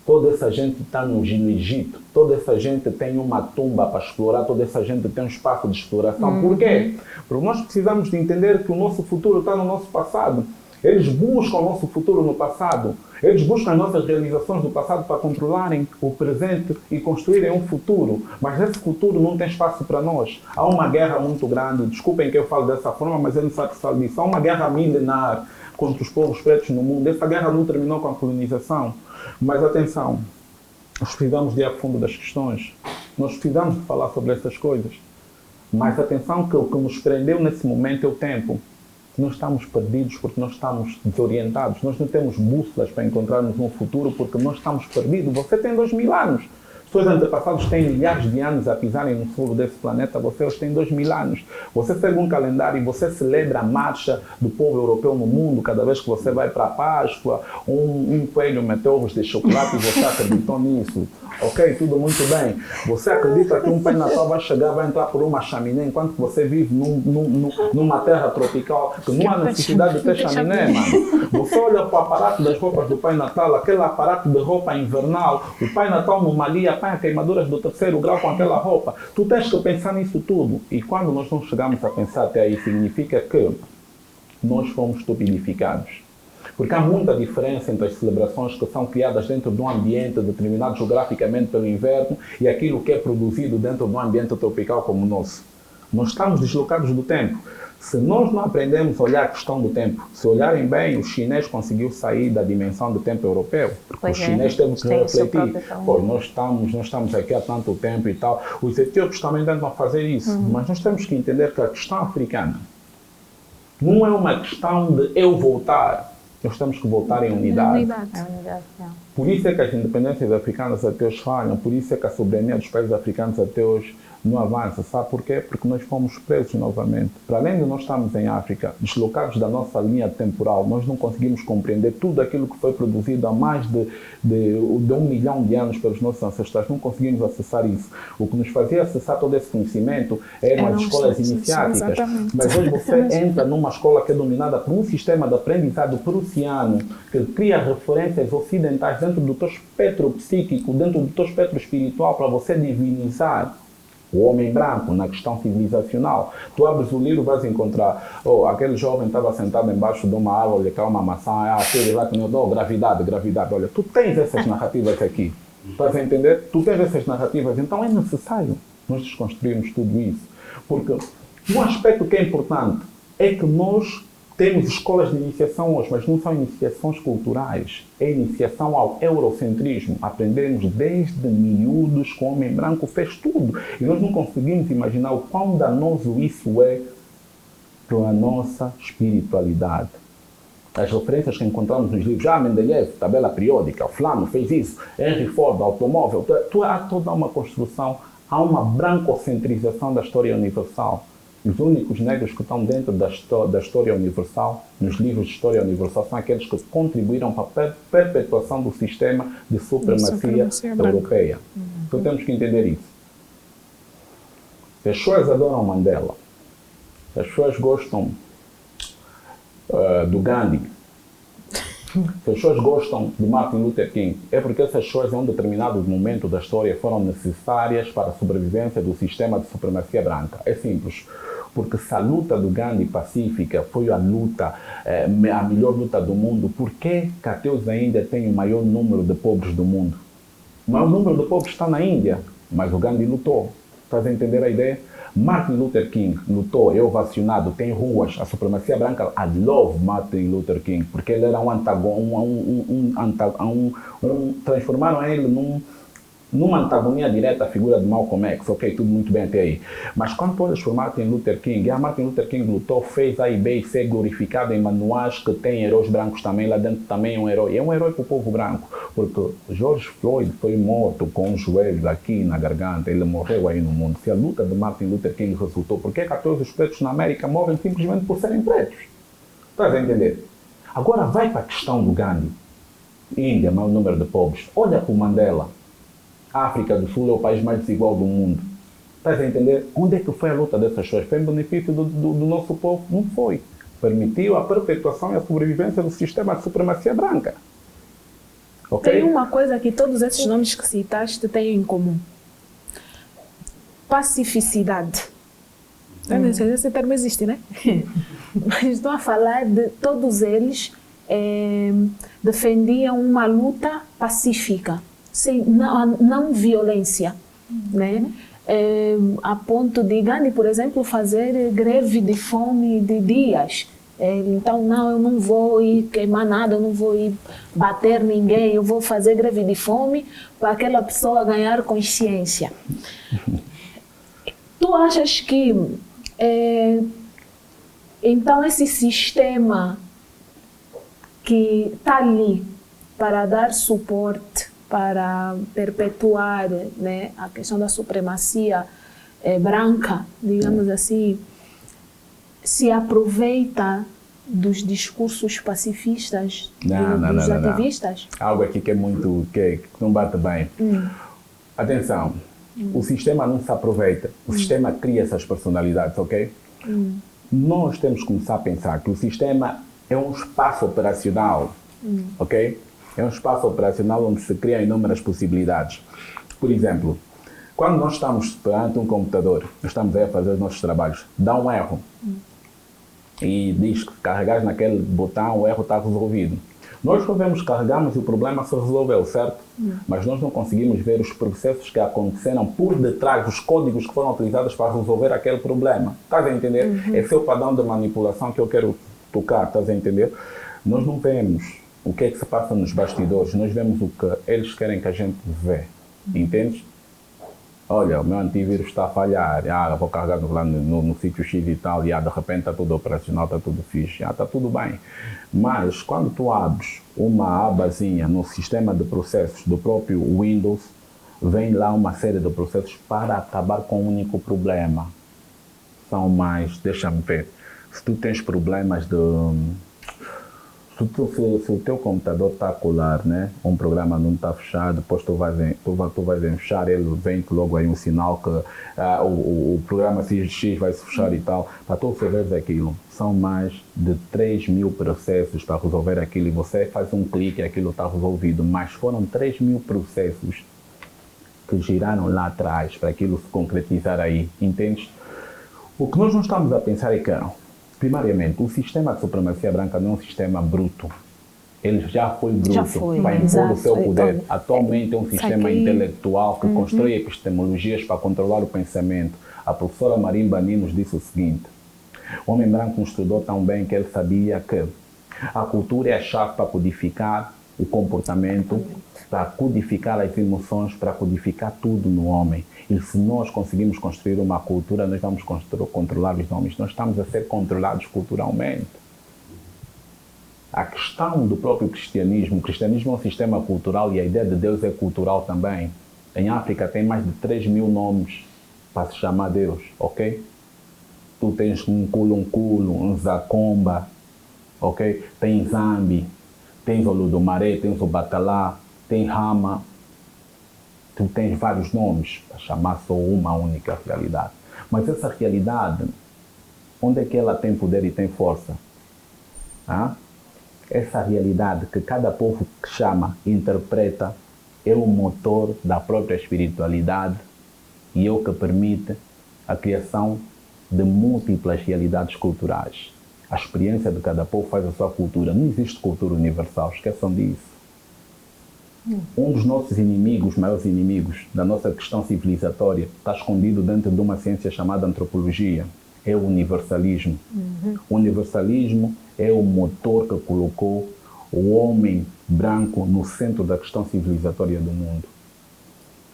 Toda essa gente está no Egito. Toda essa gente tem uma tumba para explorar. Toda essa gente tem um espaço de exploração. Por quê? Porque nós precisamos de entender que o nosso futuro está no nosso passado. Eles buscam o nosso futuro no passado. Eles buscam as nossas realizações do passado para controlarem o presente e construírem um futuro. Mas esse futuro não tem espaço para nós. Há uma guerra muito grande. Desculpem que eu falo dessa forma, mas eu não sabe disso. Há uma guerra milenar contra os povos pretos no mundo. Essa guerra não terminou com a colonização. Mas atenção, nós precisamos de ir a fundo das questões. Nós precisamos de falar sobre essas coisas. Mas atenção que o que nos prendeu nesse momento é o tempo. Nós estamos perdidos porque nós estamos desorientados. Nós não temos bússolas para encontrarmos um futuro porque nós estamos perdidos. Você tem 2000 anos. Os seus antepassados têm milhares de anos a pisarem no solo desse planeta. Você hoje tem 2000 anos. Você segue um calendário e você celebra a marcha do povo europeu no mundo. Cada vez que você vai para a Páscoa, um coelho meteu ovos de chocolate e você acreditou nisso. Ok, tudo muito bem. Você acredita que um Pai Natal vai chegar, vai entrar por uma chaminé, enquanto você vive numa terra tropical, que não há necessidade de ter chaminé, mano. Você olha para o aparato das roupas do Pai Natal, aquele aparato de roupa invernal, o Pai Natal no Mali apanha queimaduras do 3º grau com aquela roupa. Tu tens que pensar nisso tudo. E quando nós não chegamos a pensar até aí, significa que nós fomos estupidificados. Porque há muita diferença entre as celebrações que são criadas dentro de um ambiente determinado geograficamente pelo inverno e aquilo que é produzido dentro de um ambiente tropical como o nosso. Nós estamos deslocados do tempo. Se nós não aprendemos a olhar a questão do tempo, se olharem bem, o chinês conseguiu sair da dimensão do tempo europeu. Porque o chinês teve que refletir. Pois, nós estamos aqui há tanto tempo e tal. Os etíopes também tentam fazer isso. Mas nós temos que entender que a questão africana não é uma questão de eu voltar. Nós temos que voltar em unidade. Por isso é que as independências africanas até hoje falham, por isso é que a soberania dos países africanos até hoje não avança. Sabe por quê? Porque nós fomos presos novamente. Para além de nós estarmos em África, deslocados da nossa linha temporal, nós não conseguimos compreender tudo aquilo que foi produzido há mais de 1 milhão de anos pelos nossos ancestrais. Não conseguimos acessar isso. O que nos fazia acessar todo esse conhecimento eram as escolas iniciáticas. Mas hoje você entra numa escola que é dominada por um sistema de aprendizado prussiano, que cria referências ocidentais dentro do teu espectro psíquico, dentro do teu espectro espiritual, para você divinizar o homem branco na questão civilizacional. Tu abres o livro, vais encontrar, aquele jovem estava sentado embaixo de uma árvore, que é uma maçã, aquele lá que não deu gravidade. Olha, tu tens essas narrativas aqui. Estás a entender? Tu tens essas narrativas, então é necessário nós desconstruirmos tudo isso. Porque um aspecto que é importante é que nós temos escolas de iniciação hoje, mas não são iniciações culturais. É iniciação ao eurocentrismo. Aprendemos desde miúdos que o homem branco fez tudo. E nós não conseguimos imaginar o quão danoso isso é para a nossa espiritualidade. As referências que encontramos nos livros, Mendeleev, tabela periódica, o Flano fez isso, Henry Ford, automóvel, há toda uma construção, há uma brancocentrização da história universal. Os únicos negros que estão dentro da história universal, nos livros de história universal, são aqueles que contribuíram para a perpetuação do sistema de supremacia europeia. Então temos que entender isso. As pessoas adoram Mandela. As pessoas gostam do Gandhi. As pessoas gostam de Martin Luther King. É porque essas pessoas, em um determinado momento da história, foram necessárias para a sobrevivência do sistema de supremacia branca. É simples. Porque se a luta do Gandhi pacífica foi a melhor luta do mundo, por que até hoje ainda tem o maior número de pobres do mundo? O maior número de pobres está na Índia, mas o Gandhi lutou. Estás a entender a ideia? Martin Luther King lutou, é ovacionado, tem ruas. A supremacia branca, I love Martin Luther King, porque ele era transformaram ele numa antagonia direta à figura de Malcolm X. Ok, tudo muito bem até aí. Mas quando tu olhas por Martin Luther King, Martin Luther King lutou, fez A e B e C glorificado em manuais que tem heróis brancos também, lá dentro também é um herói. É um herói para o povo branco, porque George Floyd foi morto com os joelhos aqui na garganta, ele morreu aí no mundo. Se a luta de Martin Luther King resultou, por que 14 pretos na América morrem simplesmente por serem pretos? Estás a entender? Agora vai para a questão do Gandhi. Índia, maior número de pobres. Olha para o Mandela. A África do Sul é o país mais desigual do mundo. Estás a entender? Onde é que foi a luta dessas pessoas? Foi em benefício do nosso povo? Não foi. Permitiu a perpetuação e a sobrevivência do sistema de supremacia branca. Okay? Tem uma coisa que todos esses nomes que citaste têm em comum. Pacificidade. Esse termo existe, né? Mas estou a falar de todos eles defendiam uma luta pacífica. Sem não violência, né? A ponto de Gandhi, por exemplo, fazer greve de fome de dias. Então, não, eu não vou ir queimar nada, eu não vou ir bater ninguém, eu vou fazer greve de fome para aquela pessoa ganhar consciência. Tu achas que, então, esse sistema que está ali para dar suporte, para perpetuar, né, a questão da supremacia branca, digamos assim, se aproveita dos discursos pacifistas dos ativistas? Algo aqui que é muito, que não bate bem. Atenção, o sistema não se aproveita, o sistema cria essas personalidades, ok? Nós temos que começar a pensar que o sistema é um espaço operacional, ok? É um espaço operacional onde se criam inúmeras possibilidades. Por exemplo, quando nós estamos perante um computador, nós estamos aí a fazer os nossos trabalhos, dá um erro e diz que carregar naquele botão o erro está resolvido. Nós só vemos, carregamos e o problema se resolveu, certo? Mas nós não conseguimos ver os processos que aconteceram por detrás, os códigos que foram utilizados para resolver aquele problema. Estás a entender? Esse é o padrão de manipulação que eu quero tocar, estás a entender? Nós não vemos o que é que se passa nos bastidores, nós vemos o que eles querem que a gente vê. Entendes? Olha, o meu antivírus está a falhar, vou carregar no sítio X e tal, de repente está tudo operacional, está tudo fixe, está tudo bem. Mas quando tu abres uma abazinha no sistema de processos do próprio Windows, vem lá uma série de processos para acabar com um único problema. São mais, deixa-me ver, se tu tens problemas de... Se o teu computador está a colar, né? Um programa não está fechado, depois tu vais fechar, ele vem logo aí um sinal que o programa X vai se fechar e tal. Para tu resolver aquilo, são mais de 3.000 processos para resolver aquilo e você faz um clique e aquilo está resolvido. Mas foram 3.000 processos que giraram lá atrás para aquilo se concretizar aí, entendes? O que nós não estamos a pensar é que, primariamente, o sistema de supremacia branca não é um sistema bruto. Ele já foi bruto para impor o seu poder. Então, atualmente é um sistema intelectual que constrói epistemologias para controlar o pensamento. A professora Marimba nos disse o seguinte: o homem branco nos estudou tão bem que ele sabia que a cultura é a chave para codificar o comportamento, para codificar as emoções, para codificar tudo no homem. E se nós conseguimos construir uma cultura, nós vamos controlar os homens. Nós estamos a ser controlados culturalmente. A questão do próprio cristianismo, o cristianismo é um sistema cultural e a ideia de Deus é cultural também. Em África tem mais de 3.000 nomes para se chamar Deus, ok? Tu tens um Kulunkulo, um Zakomba, ok? Tem Zambi, tens o Ludumaré, tens o Batalá, tem Rama. Tu tens vários nomes para chamar só uma única realidade. Mas essa realidade, onde é que ela tem poder e tem força? Essa realidade que cada povo chama, interpreta, é o motor da própria espiritualidade e é o que permite a criação de múltiplas realidades culturais. A experiência de cada povo faz a sua cultura. Não existe cultura universal, esqueçam disso. Um dos nossos inimigos, maiores inimigos da nossa questão civilizatória, está escondido dentro de uma ciência chamada antropologia. É o universalismo. O universalismo é o motor que colocou o homem branco no centro da questão civilizatória do mundo.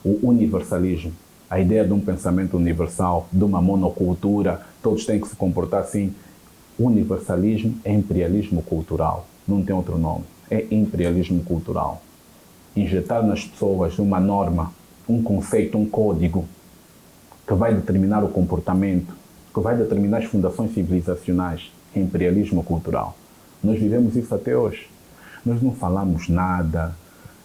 O universalismo, a ideia de um pensamento universal, de uma monocultura, todos têm que se comportar assim. O universalismo é imperialismo cultural, não tem outro nome. É imperialismo cultural. Injetar nas pessoas uma norma, um conceito, um código que vai determinar o comportamento, que vai determinar as fundações civilizacionais, é imperialismo cultural. Nós vivemos isso até hoje. Nós não falamos nada,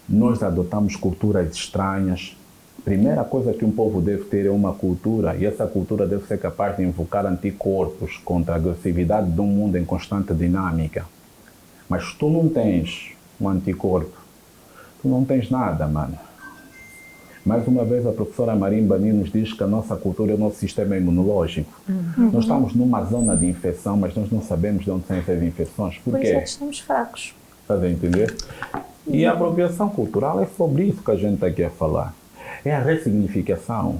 nós adotamos culturas estranhas. A primeira coisa que um povo deve ter é uma cultura, e essa cultura deve ser capaz de invocar anticorpos contra a agressividade de um mundo em constante dinâmica. Mas se tu não tens um anticorpo, tu não tens nada, mano. Mais uma vez, a professora Marimba nos diz que a nossa cultura é o nosso sistema imunológico. Nós estamos numa zona de infecção, mas nós não sabemos de onde são essas infecções. Por quê? Pois é, que estamos fracos. Estás a entender? E a apropriação cultural é sobre isso que a gente está aqui a falar. É a ressignificação,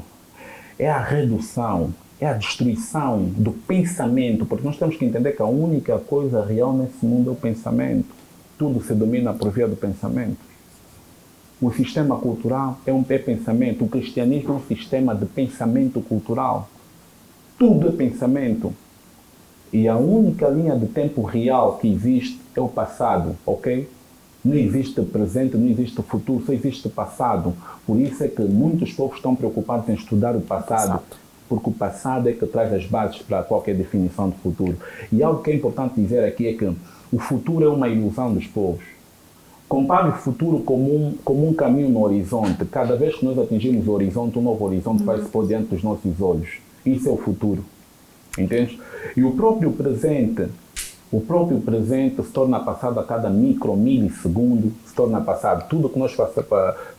é a redução, é a destruição do pensamento, porque nós temos que entender que a única coisa real nesse mundo é o pensamento. Tudo se domina por via do pensamento. O sistema cultural é um pensamento. O cristianismo é um sistema de pensamento cultural. Tudo é pensamento. E a única linha de tempo real que existe é o passado, ok? Não existe presente, não existe futuro, só existe passado. Por isso é que muitos povos estão preocupados em estudar o passado, porque o passado é que traz as bases para qualquer definição de futuro. E algo que é importante dizer aqui é que o futuro é uma ilusão dos povos. Compare o futuro como um caminho no horizonte. Cada vez que nós atingimos o horizonte, um novo horizonte vai se pôr diante dos nossos olhos. Isso é o futuro. Entende? E o próprio presente se torna passado a cada milissegundo, se torna passado. Tudo que nós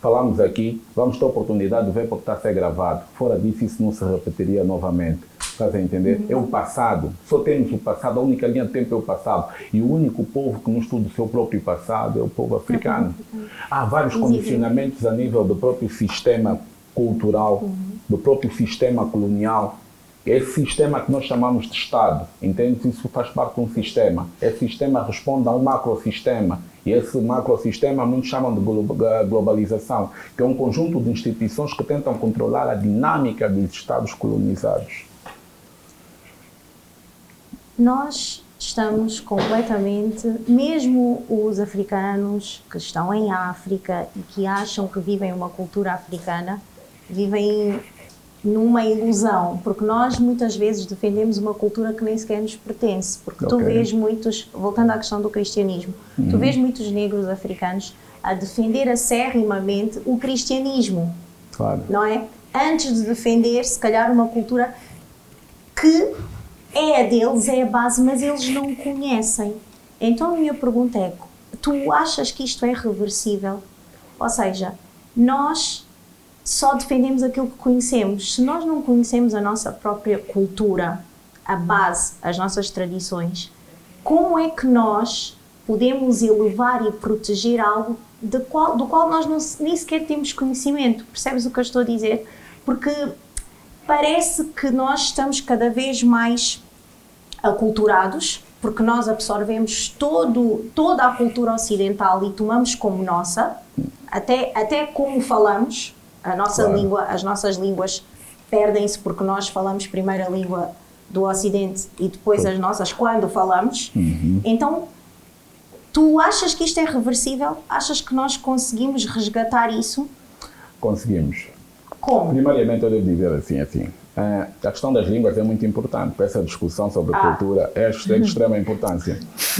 falamos aqui, vamos ter a oportunidade de ver porque está a ser gravado. Fora disso, isso não se repetiria novamente. Estás a entender? É o passado. Só temos o passado, a única linha de tempo é o passado. E o único povo que não estuda o seu próprio passado é o povo africano. Há vários condicionamentos a nível do próprio sistema cultural, do próprio sistema colonial. Esse sistema que nós chamamos de Estado, entende? Isso faz parte de um sistema. Esse sistema responde a um macrosistema. E esse macrosistema muitos chamam de globalização, que é um conjunto de instituições que tentam controlar a dinâmica dos Estados colonizados. Nós estamos completamente, mesmo os africanos que estão em África e que acham que vivem uma cultura africana, vivem numa ilusão, porque nós muitas vezes defendemos uma cultura que nem sequer nos pertence, porque tu vês muitos, voltando à questão do cristianismo, tu vês muitos negros africanos a defender acerrimamente o cristianismo, não é? Antes de defender, se calhar, uma cultura que é a deles, é a base, mas eles não conhecem. Então a minha pergunta é, tu achas que isto é reversível? Ou seja, nós só defendemos aquilo que conhecemos. Se nós não conhecemos a nossa própria cultura, a base, as nossas tradições, como é que nós podemos elevar e proteger algo do qual nós nem sequer temos conhecimento? Percebes o que eu estou a dizer? Porque parece que nós estamos cada vez mais aculturados, porque nós absorvemos toda a cultura ocidental e tomamos como nossa, até como falamos. A nossa língua, as nossas línguas perdem-se porque nós falamos primeiro a língua do Ocidente e depois as nossas quando falamos. Então, tu achas que isto é reversível? Achas que nós conseguimos resgatar isso? Conseguimos. Como? Primariamente, eu devo dizer assim. A questão das línguas é muito importante para essa discussão sobre cultura, é de extrema importância.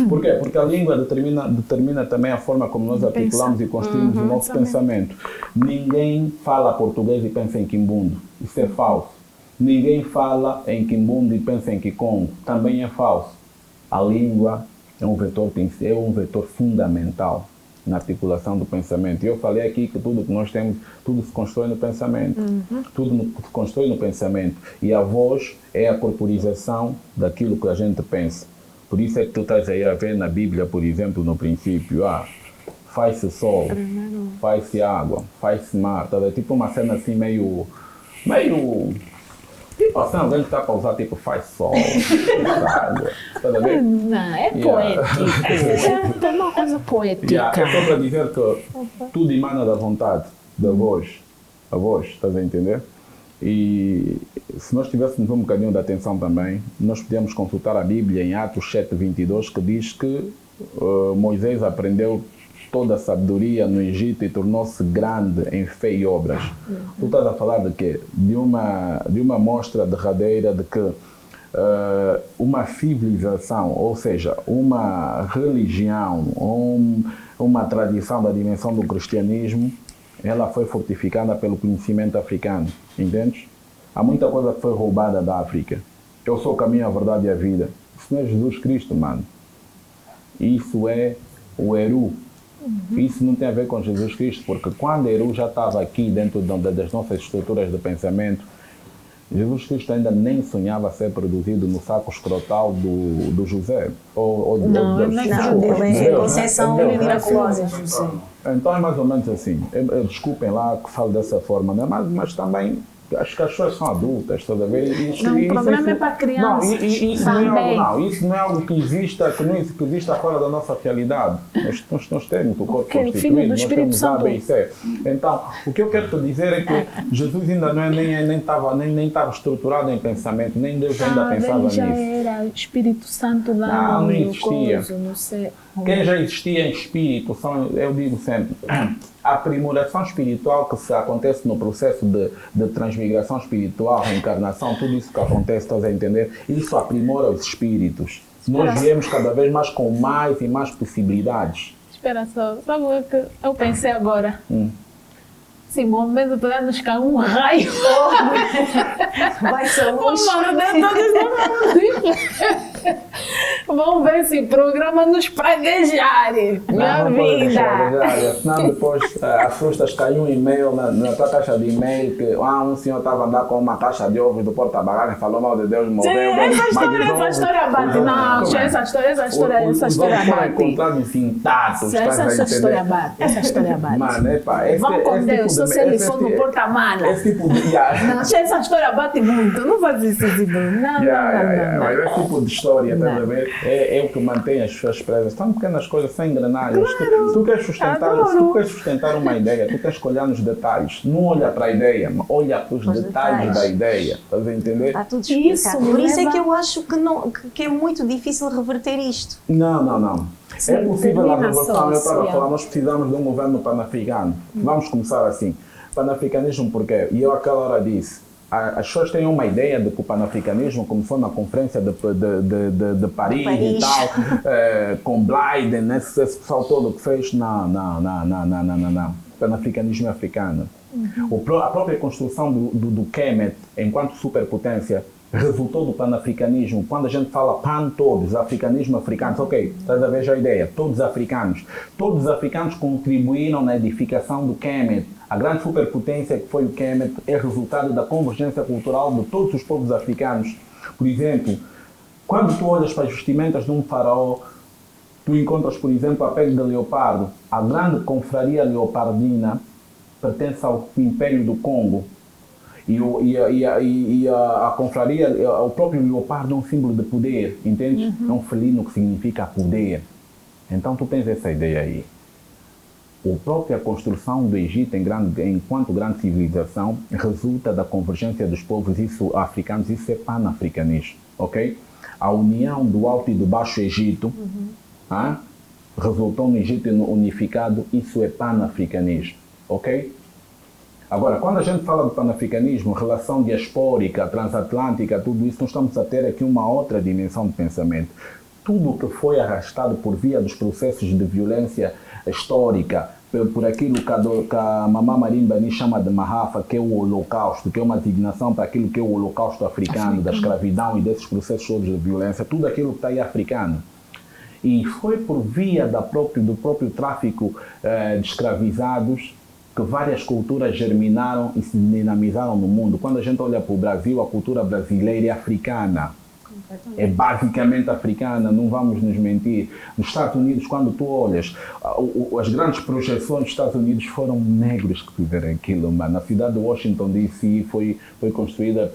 Por quê? Porque a língua determina também a forma como nós articulamos e construímos o nosso pensamento. Ninguém fala português e pensa em quimbundo. Isso é falso. Ninguém fala em quimbundo e pensa em kikongo. Também é falso. A língua é um vetor fundamental na articulação do pensamento. E eu falei aqui que tudo que nós temos, tudo se constrói no pensamento. Tudo se constrói no pensamento. E a voz é a corporização daquilo que a gente pensa. Por isso é que tu estás aí a ver na Bíblia, por exemplo, no princípio, faz-se sol, faz-se água, faz-se mar. Tá? Tipo uma cena assim meio tipo assim, alguém que está para usar tipo faz sol, água. Tá a ver? Não, é poético. É uma coisa poética. É só para dizer que tudo emana da vontade, da voz. A voz, estás a entender? E se nós tivéssemos um bocadinho de atenção também, nós podíamos consultar a Bíblia em Atos 7:22, que diz que Moisés aprendeu toda a sabedoria no Egito e tornou-se grande em fé e obras. Tu estás a falar de quê? De uma mostra derradeira de que uma civilização, ou seja, uma religião, uma tradição da dimensão do cristianismo, ela foi fortificada pelo conhecimento africano, entendes? Há muita coisa que foi roubada da África. Eu sou o caminho, a verdade e a vida. Isso não é Jesus Cristo, mano. Isso é o Eru. Isso não tem a ver com Jesus Cristo, porque quando Eru já estava aqui dentro das nossas estruturas de pensamento, Jesus Cristo ainda nem sonhava ser produzido no saco escrotal do José. Ele é Conceição Miraculosa. Então é mais ou menos assim. Desculpem lá que falo dessa forma, né? mas também acho que as pessoas são adultas, toda vez. O problema é para crianças. Não, isso não é algo que exista, que exista fora da nossa realidade. Nós temos o corpo constituído, nós temos A, B e C. Então, o que eu quero te dizer é que Jesus ainda nem estava estruturado em pensamento, nem Deus ainda pensava nisso. Já era Espírito Santo lá não existia. Não sei. Quem já existia em espírito, eu digo sempre, a aprimoração espiritual que acontece no processo de transmigração espiritual, reencarnação, tudo isso que acontece, estás a entender? Isso aprimora os espíritos. Nós viemos cada vez mais com mais e mais possibilidades. Espera só, sabe o que eu pensei agora? Sim, momento para nos cair um raio. Vai ser luz. Vamos ver se o programa nos praguejar. Minha vida. Senão depois assustas, caiu um e-mail na tua caixa de e-mail que um senhor estava a andar com uma caixa de ovos do porta-bagagem, falou mal de Deus, morreu. Essa história bate. Não, essa história bate. Essa história bate. Mano, vamos com Deus, só se ele for no porta-mala. Esse tipo de... Não, essa história bate muito. Não faz isso, não. Mas esse tipo de história, estás a ver? É o que mantém as pessoas presas. São pequenas coisas, sem engrenagens. Claro. Tu queres sustentar uma ideia, tu tens que olhar nos detalhes. Não olha para a ideia, mas olha para os detalhes da ideia. Estás a entender? Está tudo explicado. Por isso é que eu acho que é muito difícil reverter isto. Não. Sim, é possível a reversão. Eu estava a social. falar, nós precisamos de um governo pan-africano. Vamos começar assim. Pan-africanismo porque, e eu àquela hora disse, as pessoas têm uma ideia de que o panafricanismo começou na conferência de Paris e tal, com Blyden, né? Esse pessoal todo que fez. Não. Panafricanismo é africano. A própria construção do Kemet enquanto superpotência resultou do panafricanismo. Quando a gente fala pan todos, africanismo africanos, ok, estás a ver já a ideia, todos os africanos contribuíram na edificação do Kemet. A grande superpotência que foi o Kemet é resultado da convergência cultural de todos os povos africanos. Por exemplo, quando tu olhas para as vestimentas de um faraó, tu encontras, por exemplo, a pele de leopardo. A grande confraria leopardina pertence ao Império do Congo. E a confraria, o próprio leopardo é um símbolo de poder, entende? É um felino que significa poder. Então tu tens essa ideia aí. A própria construção do Egito enquanto grande civilização resulta da convergência dos povos africanos, isso é pan-africanismo, ok? A união do Alto e do Baixo Egito resultou no Egito unificado, isso é pan-africanismo, ok? Agora, quando a gente fala de panafricanismo, relação diaspórica, transatlântica, tudo isso, nós estamos a ter aqui uma outra dimensão de pensamento. Tudo que foi arrastado por via dos processos de violência histórica, por aquilo que a Mamá Marimba chama de Mahafa, que é o Holocausto, que é uma designação para aquilo que é o Holocausto africano, da escravidão e desses processos todos de violência, tudo aquilo que está aí africano. E foi por via do próprio tráfico de escravizados que várias culturas germinaram e se dinamizaram no mundo. Quando a gente olha para o Brasil, a cultura brasileira é africana. É basicamente africana, não vamos nos mentir. Nos Estados Unidos, quando tu olhas, as grandes projeções dos Estados Unidos foram negros que fizeram aquilo, mano. A cidade de Washington DC foi construída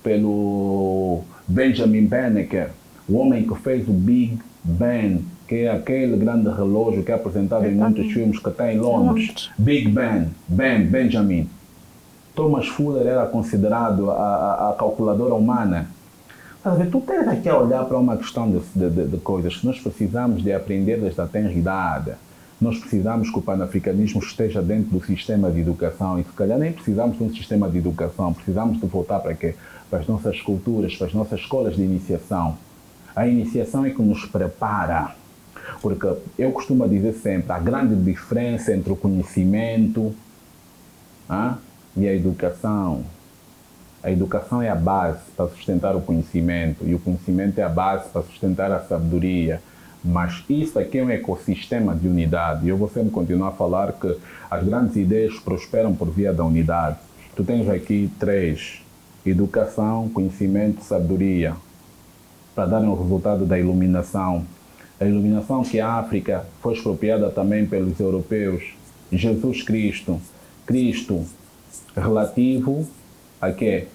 pelo Benjamin Banneker, o homem que fez o Big Ben, que é aquele grande relógio que é apresentado em muitos filmes que está em Londres. Big Ben, Benjamin. Thomas Fuller era considerado a calculadora humana. Tu tens aqui a olhar para uma questão de coisas que nós precisamos de aprender desde a tenra idade. Nós precisamos que o panafricanismo esteja dentro do sistema de educação e se calhar nem precisamos de um sistema de educação, precisamos de voltar para quê? Para as nossas culturas, para as nossas escolas de iniciação. A iniciação é que nos prepara, porque eu costumo dizer sempre, a grande diferença entre o conhecimento e a educação. A educação é a base para sustentar o conhecimento e o conhecimento é a base para sustentar a sabedoria. Mas isso aqui é um ecossistema de unidade. E eu vou sempre continuar a falar que as grandes ideias prosperam por via da unidade. Tu tens aqui 3: educação, conhecimento, sabedoria, para darem o resultado da iluminação. A iluminação que a África foi expropriada também pelos europeus. Jesus Cristo. Cristo relativo a quê?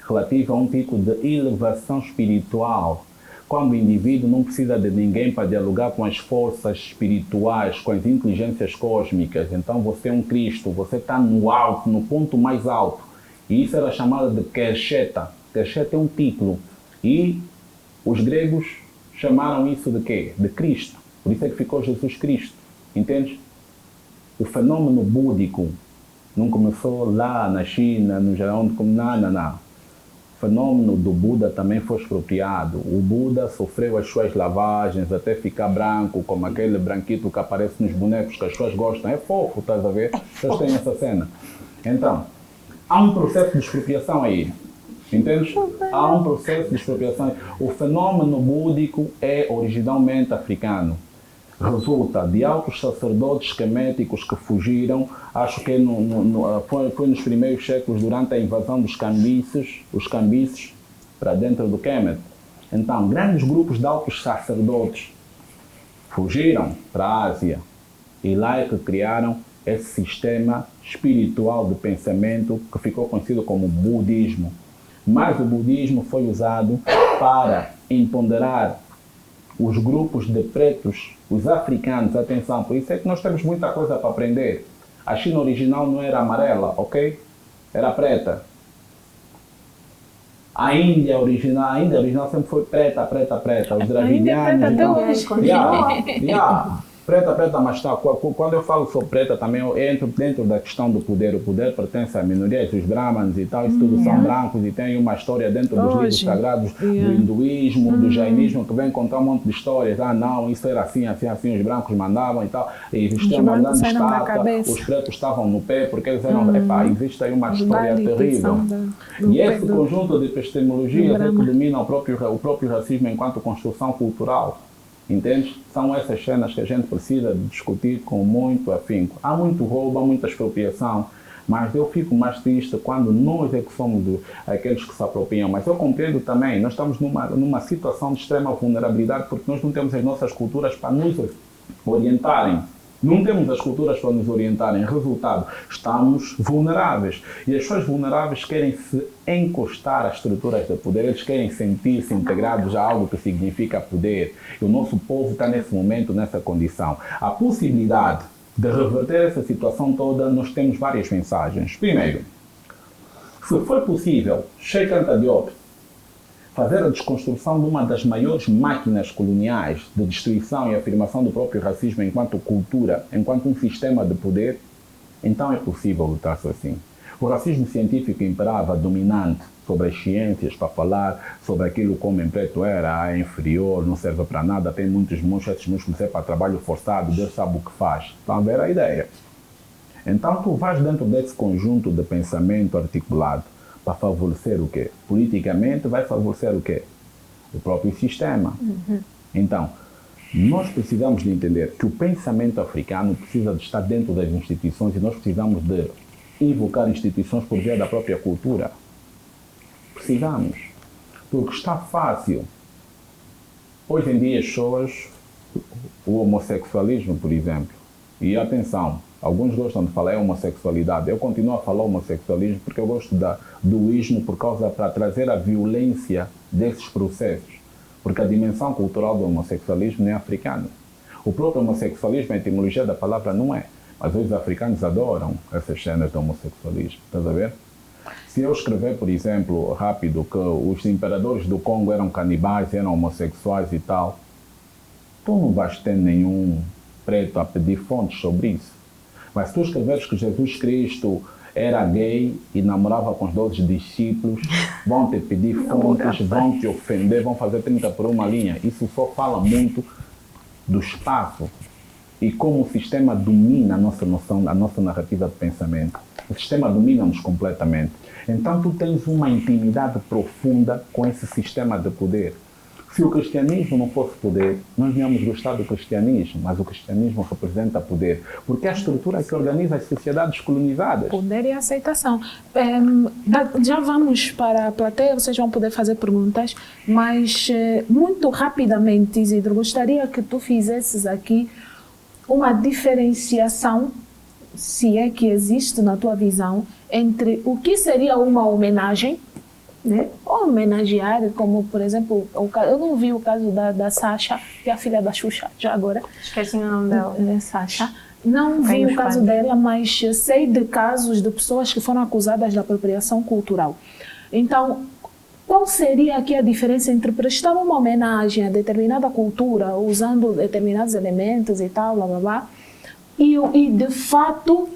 Relativo a um tipo de elevação espiritual. Quando o indivíduo não precisa de ninguém para dialogar com as forças espirituais, com as inteligências cósmicas. Então você é um Cristo, você está no alto, no ponto mais alto. E isso era chamado de Kersheta. Kersheta é um título. E os gregos chamaram isso de quê? De Cristo. Por isso é que ficou Jesus Cristo. Entende? O fenômeno búdico não começou lá na China, no Japão, não. fenômeno do Buda também foi expropriado. O Buda sofreu as suas lavagens até ficar branco, como aquele branquito que aparece nos bonecos que as pessoas gostam. É fofo, estás a ver? Vocês têm essa cena. Então, há um processo de expropriação aí. Entendes? Há um processo de expropriação. O fenômeno búdico é originalmente africano. Resulta de altos sacerdotes queméticos que fugiram, acho que foi nos primeiros séculos, durante a invasão dos cambices para dentro do Kemet. Então, grandes grupos de altos sacerdotes fugiram para a Ásia e lá é que criaram esse sistema espiritual de pensamento que ficou conhecido como budismo. Mas o budismo foi usado para empoderar os grupos de pretos, os africanos. Atenção, por isso é que nós temos muita coisa para aprender. A China original não era amarela, ok? Era preta. A Índia original sempre foi preta. Os dravidianos... Preta, mas tá. Quando eu falo sobre preta também eu entro dentro da questão do poder. O poder pertence a minorias, os brahmanos e tal, isso tudo são brancos e tem uma história dentro dos livros sagrados do hinduísmo, do jainismo, que vem contar um monte de histórias. Ah, não, isso era assim, os brancos mandavam e tal. E existia uma grande estátua, os pretos estavam no pé porque eles eram... existe aí uma história terrível. E esse conjunto de epistemologias é que domina o próprio racismo enquanto construção cultural. Entende? São essas cenas que a gente precisa discutir com muito afinco. Há muito roubo, há muita expropriação, mas eu fico mais triste quando nós é que somos aqueles que se apropriam. Mas eu compreendo também, nós estamos numa situação de extrema vulnerabilidade porque nós não temos as nossas culturas para nos orientarem. Não temos as culturas para nos orientarem. Resultado, estamos vulneráveis. E as pessoas vulneráveis querem se encostar às estruturas de poder. Eles querem sentir-se integrados a algo que significa poder. E o nosso povo está nesse momento, nessa condição. A possibilidade de reverter essa situação toda, nós temos várias mensagens. Primeiro, se for possível, Cheikh Anta Diop fazer a desconstrução de uma das maiores máquinas coloniais de destruição e afirmação do próprio racismo enquanto cultura, enquanto um sistema de poder, então é possível lutar-se assim. O racismo científico imperava dominante sobre as ciências para falar sobre aquilo que o homem preto era, é inferior, não serve para nada, tem muitos músculos, esses músculos é para trabalho forçado, Deus sabe o que faz. Estão a ver a ideia? Então tu vais dentro desse conjunto de pensamento articulado para favorecer o quê? Politicamente vai favorecer o quê? O próprio sistema. Então, nós precisamos de entender que o pensamento africano precisa de estar dentro das instituições e nós precisamos de invocar instituições por via da própria cultura. Precisamos. Porque está fácil. Hoje em dia as pessoas, o homossexualismo, por exemplo, e atenção, alguns gostam de falar homossexualidade. Eu continuo a falar homossexualismo porque eu gosto do ismo para trazer a violência desses processos. Porque a dimensão cultural do homossexualismo não é africana. O próprio homossexualismo, a etimologia da palavra não é. Mas os africanos adoram essas cenas do homossexualismo. Estás a ver? Se eu escrever, por exemplo, rápido, que os imperadores do Congo eram canibais, eram homossexuais e tal, tu não vais ter nenhum preto a pedir fontes sobre isso. Mas se tu escreveres que Jesus Cristo era gay e namorava com os 12 discípulos, vão te pedir fontes, vão te ofender, vão fazer 30 por uma linha. Isso só fala muito do espaço e como o sistema domina a nossa noção, a nossa narrativa de pensamento. O sistema domina-nos completamente. Então tu tens uma intimidade profunda com esse sistema de poder. Se o cristianismo não fosse poder, nós não íamos gostar do cristianismo, mas o cristianismo representa poder, porque é a estrutura que organiza as sociedades colonizadas. Poder e aceitação. Já vamos para a plateia, vocês vão poder fazer perguntas, mas muito rapidamente, Isidro, gostaria que tu fizesses aqui uma diferenciação, se é que existe na tua visão, entre o que seria uma homenagem, né? Ou homenagear, como por exemplo, eu não vi o caso da Sasha, que é a filha da Xuxa, já agora. Esqueci o nome dela. Sasha. Não vi o caso dela, mas sei de casos de pessoas que foram acusadas de apropriação cultural. Então, qual seria aqui a diferença entre prestar uma homenagem a determinada cultura, usando determinados elementos e tal, blá blá blá, E de fato,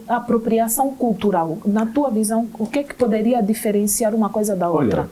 apropriação cultural. Na tua visão, o que é que poderia diferenciar uma coisa da outra? Olha,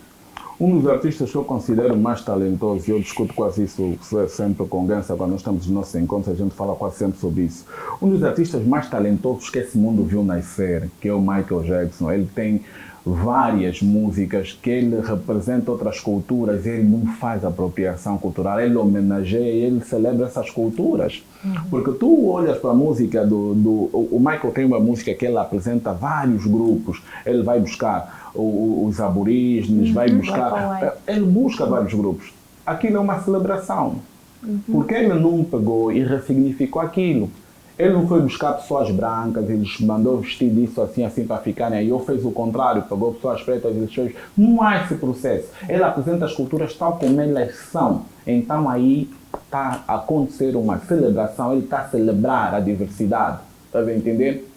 um dos artistas que eu considero mais talentoso, e eu discuto quase isso sempre com Gansa, quando nós estamos nos nossos encontros, a gente fala quase sempre sobre isso. Um dos artistas mais talentosos que esse mundo viu nascer, que é o Michael Jackson, ele tem várias músicas que ele representa outras culturas, ele não faz apropriação cultural, ele homenageia e ele celebra essas culturas. Porque tu olhas para a música o Michael tem uma música que ele apresenta vários grupos, ele vai buscar os aborígenes, vai buscar, ele busca vários grupos. Aquilo é uma celebração, porque ele não pegou e ressignificou aquilo. Ele não foi buscar pessoas brancas, ele mandou vestir disso assim para ficarem aí, ou fez o contrário, pegou pessoas pretas e fez. Não há esse processo. Ele apresenta as culturas tal como elas são. Então aí está a acontecer uma celebração, ele está a celebrar a diversidade. Está a entender?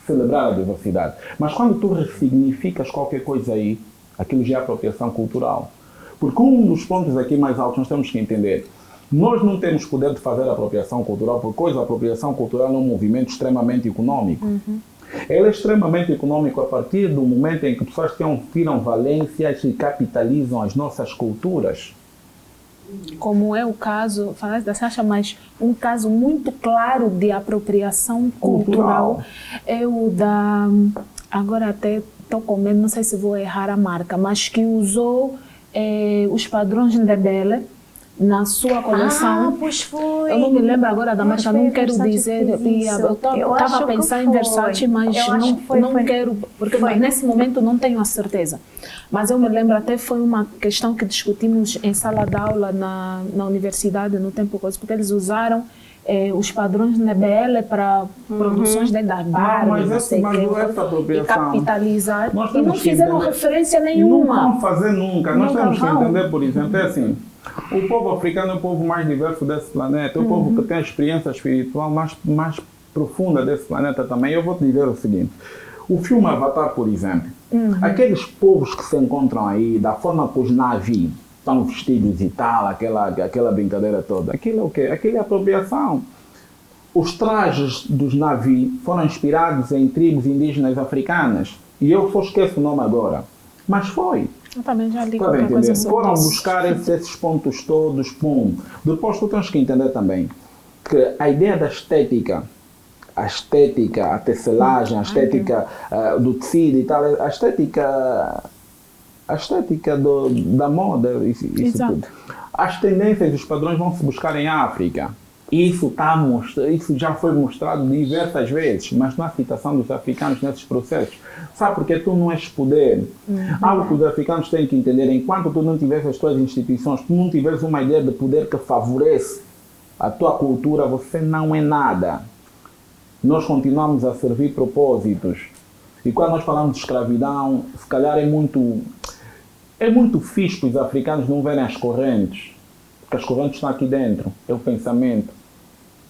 Celebrar a diversidade. Mas quando tu ressignificas qualquer coisa aí, aquilo já é apropriação cultural. Porque um dos pontos aqui mais altos nós temos que entender. Nós não temos poder de fazer apropriação cultural, porque a apropriação cultural é um movimento extremamente econômico. Ele é extremamente econômico a partir do momento em que pessoas tiram valências e capitalizam as nossas culturas. Como é o caso, falaste da Sacha, mas um caso muito claro de apropriação cultural é o da... Agora até estou com medo, não sei se vou errar a marca, mas que usou os padrões de Belle na sua coleção. Pois foi. Eu não me lembro agora da marca, não quero dizer. Eu estava a pensar em Versace, mas não quero, porque nesse momento não tenho a certeza. Mas eu me lembro, até foi uma questão que discutimos em sala de aula na universidade, no tempo coisa, porque eles usaram os padrões de BL para produções da Barbie, e capitalizar, e não fizeram referência nenhuma. Não vão fazer nunca. Nós temos que entender, por exemplo, é assim, o povo africano é o povo mais diverso desse planeta, é o povo que tem a experiência espiritual mais profunda desse planeta também. Eu vou te dizer o seguinte, o filme Avatar, por exemplo, aqueles povos que se encontram aí, da forma que os navios estão vestidos e tal, aquela brincadeira toda, aquilo é o quê? Aquilo é apropriação. Os trajes dos navios foram inspirados em tribos indígenas africanas, e eu só esqueço o nome agora, mas foi. Eu também já li qualquer coisa sobre foram buscar esses pontos todos, pum. Depois tu tens que entender também que a ideia da estética, a tecelagem, a estética do tecido e tal, a estética da moda, isso tudo. As tendências e os padrões vão se buscar em África. Isso já foi mostrado diversas vezes, mas não há citação dos africanos nesses processos. Sabe, porque tu não és poder. Algo que os africanos têm que entender, enquanto tu não tiveres as tuas instituições, tu não tiveres uma ideia de poder que favorece a tua cultura, você não é nada. Nós continuamos a servir propósitos. E quando nós falamos de escravidão, se calhar é muito fixe para os africanos não verem as correntes, porque as correntes estão aqui dentro, é o pensamento.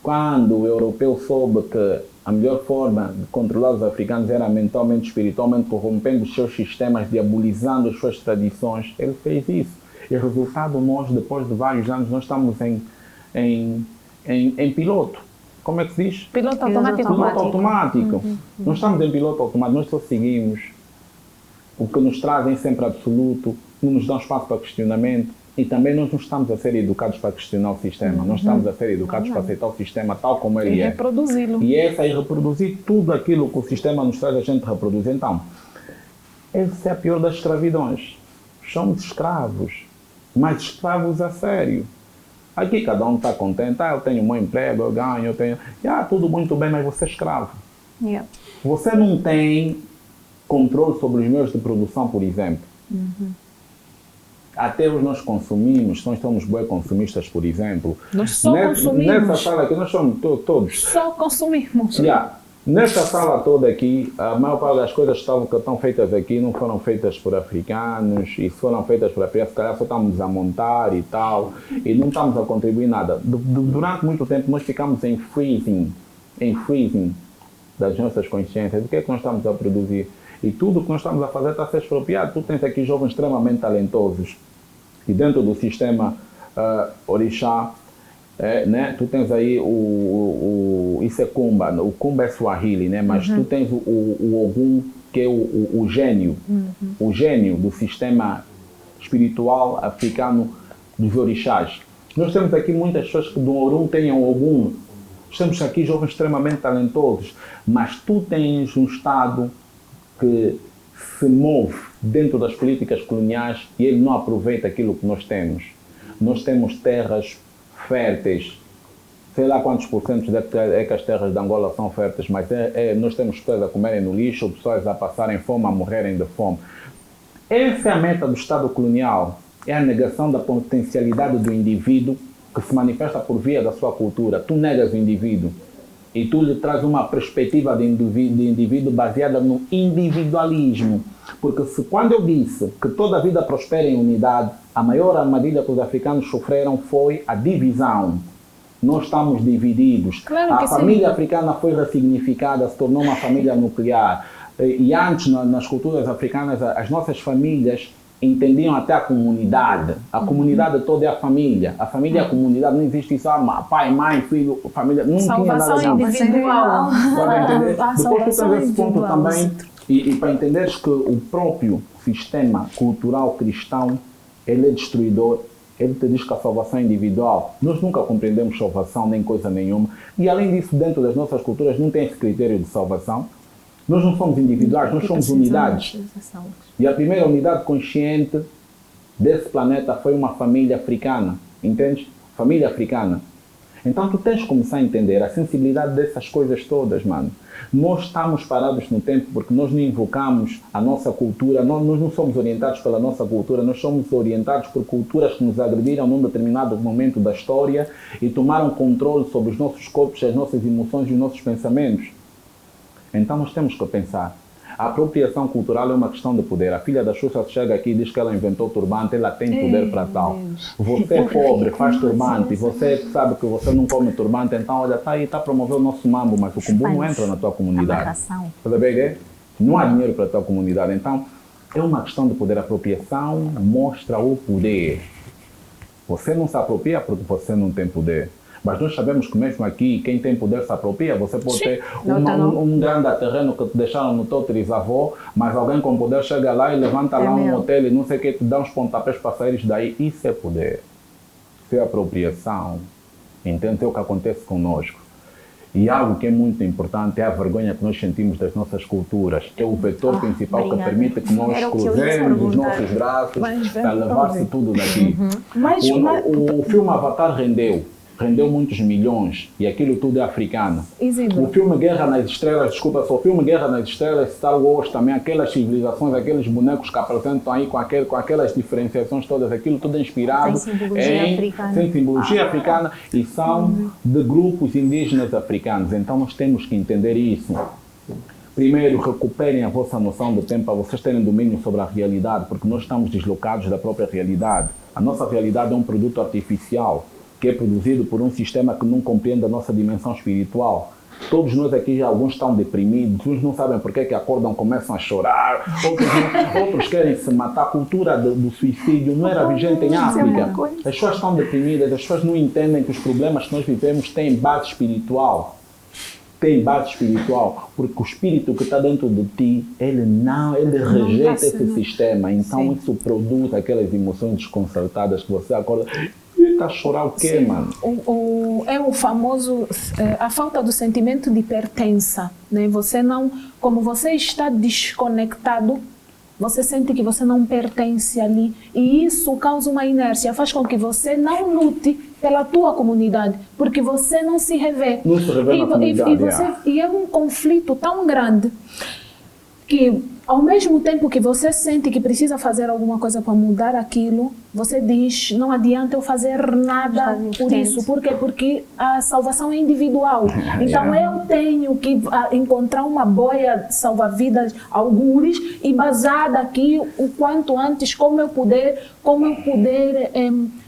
Quando o europeu soube que a melhor forma de controlar os africanos era mentalmente, espiritualmente, corrompendo os seus sistemas, diabolizando as suas tradições, ele fez isso. E o resultado, nós, depois de vários anos, nós estamos em piloto. Como é que se diz? Piloto automático. Piloto automático. Nós estamos em piloto automático, nós só seguimos o que nos trazem sempre absoluto, não nos dão espaço para questionamento. E também nós não estamos a ser educados para questionar o sistema, nós estamos a ser educados para aceitar o sistema tal como ele é. E reproduzi-lo. E essa é reproduzir tudo aquilo que o sistema nos traz, a gente reproduz. Então, essa é a pior das escravidões. Somos escravos, mas escravos a sério. Aqui cada um está contente, eu tenho um bom emprego, eu ganho, eu tenho... tudo muito bem, mas você é escravo. Yeah. Você não tem controle sobre os meios de produção, por exemplo. Até os nós consumimos, nós somos bué consumistas, por exemplo. Nós só consumimos. Nessa sala aqui, nós somos todos. Só consumimos. Nessa sala toda aqui, a maior parte das coisas que estão feitas aqui não foram feitas por africanos, e foram feitas por africanos, se calhar só estamos a montar e tal, e não estamos a contribuir nada. Durante muito tempo nós ficamos em freezing das nossas consciências. O que é que nós estamos a produzir? E tudo que nós estamos a fazer está a ser expropriado. Tu tens aqui jovens extremamente talentosos. E dentro do sistema orixá, né? Tu tens aí isso é Kumba, o Kumba é Swahili, né? Mas tu tens o Ogum, que é o gênio, o gênio do sistema espiritual africano dos orixás. Nós temos aqui muitas pessoas que do Orum têm o Ogum. Nós temos aqui jovens extremamente talentosos, mas tu tens um Estado que se move dentro das políticas coloniais e ele não aproveita aquilo que nós temos. Nós temos terras férteis, sei lá quantos porcentos é que as terras de Angola são férteis, mas nós temos pessoas a comerem no lixo, pessoas a passarem fome, a morrerem de fome. Essa é a meta do Estado colonial, é a negação da potencialidade do indivíduo que se manifesta por via da sua cultura. Tu negas o indivíduo e tu lhe traz uma perspectiva de indivíduo baseada no individualismo. Porque quando eu disse que toda a vida prospera em unidade, a maior armadilha que os africanos sofreram foi a divisão. Nós estamos divididos. Claro a família africana foi ressignificada, se tornou uma família nuclear. E antes, nas culturas africanas, as nossas famílias entendiam até a comunidade. A comunidade toda é a família. A família é a comunidade, não existe isso, pai, mãe, filho, família, não tinha nada salvação individual. Depois tu tens esse ponto também, e para entenderes que o próprio sistema cultural cristão, ele é destruidor, ele te diz que a salvação é individual. Nós nunca compreendemos salvação, nem coisa nenhuma. E além disso, dentro das nossas culturas, não tem esse critério de salvação. Nós não somos individuais, nós somos unidades. E a primeira unidade consciente desse planeta foi uma família africana, entende? Família africana. Então tu tens que começar a entender a sensibilidade dessas coisas todas, mano. Nós estamos parados no tempo porque nós não invocamos a nossa cultura, nós não somos orientados pela nossa cultura, nós somos orientados por culturas que nos agrediram num determinado momento da história e tomaram controle sobre os nossos corpos, as nossas emoções e os nossos pensamentos. Então nós temos que pensar. A apropriação cultural é uma questão de poder. A filha da Xuxa chega aqui e diz que ela inventou turbante, ela tem poder para tal. Você é pobre, faz turbante, você sabe que você não come turbante, então olha, tá aí, está a promover o nosso mambo, mas o cumbu não entra na tua comunidade. Não há dinheiro para a tua comunidade. Então, é uma questão de poder. A apropriação mostra o poder. Você não se apropria porque você não tem poder. Mas nós sabemos que mesmo aqui, quem tem poder se apropria. Você pode ter um grande terreno que te deixaram no teu trisavô, mas alguém com poder chega lá e levanta lá um hotel e não sei o que, te dá uns pontapés para sair daí. Isso é poder. Isso é apropriação. Entende? É o que acontece conosco. E algo que é muito importante é a vergonha que nós sentimos das nossas culturas. É o vetor principal que permite que nós cruzemos os nossos braços para levar-se tudo daqui. O filme Avatar rendeu muitos milhões e aquilo tudo é africano. O filme Guerra nas Estrelas, o filme Guerra nas Estrelas, Star Wars também, aquelas civilizações, aqueles bonecos que apresentam aí com aquelas diferenciações todas, aquilo tudo é inspirado em simbologia africana e são de grupos indígenas africanos. Então nós temos que entender isso. Primeiro, recuperem a vossa noção de tempo para vocês terem domínio sobre a realidade, porque nós estamos deslocados da própria realidade. A nossa realidade é um produto artificial, que é produzido por um sistema que não compreende a nossa dimensão espiritual. Todos nós aqui, alguns estão deprimidos, uns não sabem porque que acordam, começam a chorar, outros querem se matar. A cultura do suicídio não era vigente em África. As pessoas estão deprimidas, as pessoas não entendem que os problemas que nós vivemos têm base espiritual. Porque o espírito que está dentro de ti, ele rejeita esse sistema. Então isso produz aquelas emoções desconcertadas que você acorda. Está a chorar o quê, mano? É o famoso, a falta do sentimento de pertença, né? Você não, como você está desconectado, você sente que você não pertence ali e isso causa uma inércia, faz com que você não lute pela tua comunidade, porque você não se revê. Não se revê na comunidade. E é um conflito tão grande que, ao mesmo tempo que você sente que precisa fazer alguma coisa para mudar aquilo, você diz, não adianta eu fazer nada por isso. Por quê? Porque a salvação é individual. Então eu tenho que encontrar uma boia salva-vidas, algures, e basada aqui o quanto antes, como eu puder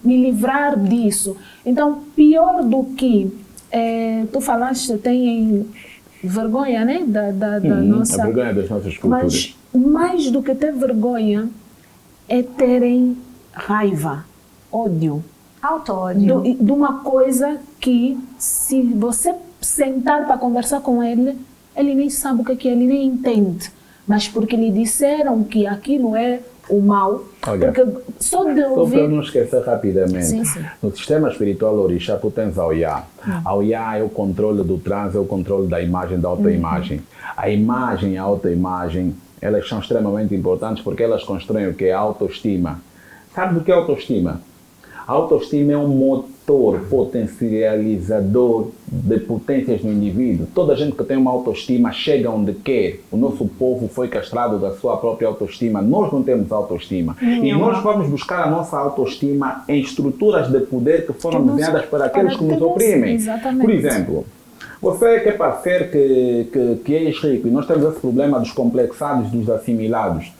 me livrar disso. Então, pior do que tu falaste, tem vergonha, né? Da nossa... A vergonha das nossas culturas. Mas mais do que ter vergonha é terem raiva, ódio. Auto-ódio. De uma coisa que, se você sentar para conversar com ele, ele nem sabe o que é, ele nem entende. Mas porque lhe disseram que aquilo é o mal, olha, porque só de ouvir... Só para não esquecer rapidamente, sim, sim. No sistema espiritual orixá, tu tens a Oiá. A Oiá é o controle do trânsito, é o controle da imagem, da autoimagem. A imagem e a autoimagem, elas são extremamente importantes porque elas constroem o que é a autoestima. Sabe do que é autoestima? A autoestima é um motor potencializador de potências no indivíduo. Toda gente que tem uma autoestima chega onde quer. O nosso povo foi castrado da sua própria autoestima. Nós não temos autoestima. E nós vamos buscar a nossa autoestima em estruturas de poder que foram desenhadas para aqueles que nos oprimem. Exatamente. Por exemplo, você quer parecer que és rico e nós temos esse problema dos complexados, dos assimilados.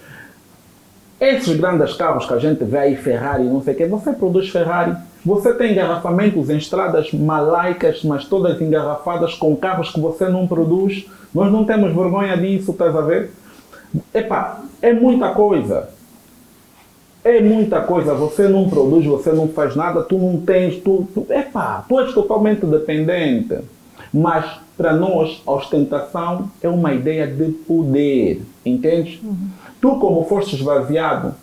Esses grandes carros que a gente vê aí, Ferrari, não sei o quê, você produz Ferrari. Você tem engarrafamentos em estradas malaicas, mas todas engarrafadas com carros que você não produz. Nós não temos vergonha disso, estás a ver? Epá, é muita coisa. É muita coisa. Você não produz, você não faz nada, tu não tens, tu és totalmente dependente. Mas, para nós, a ostentação é uma ideia de poder, entendes? Tu, como foste esvaziado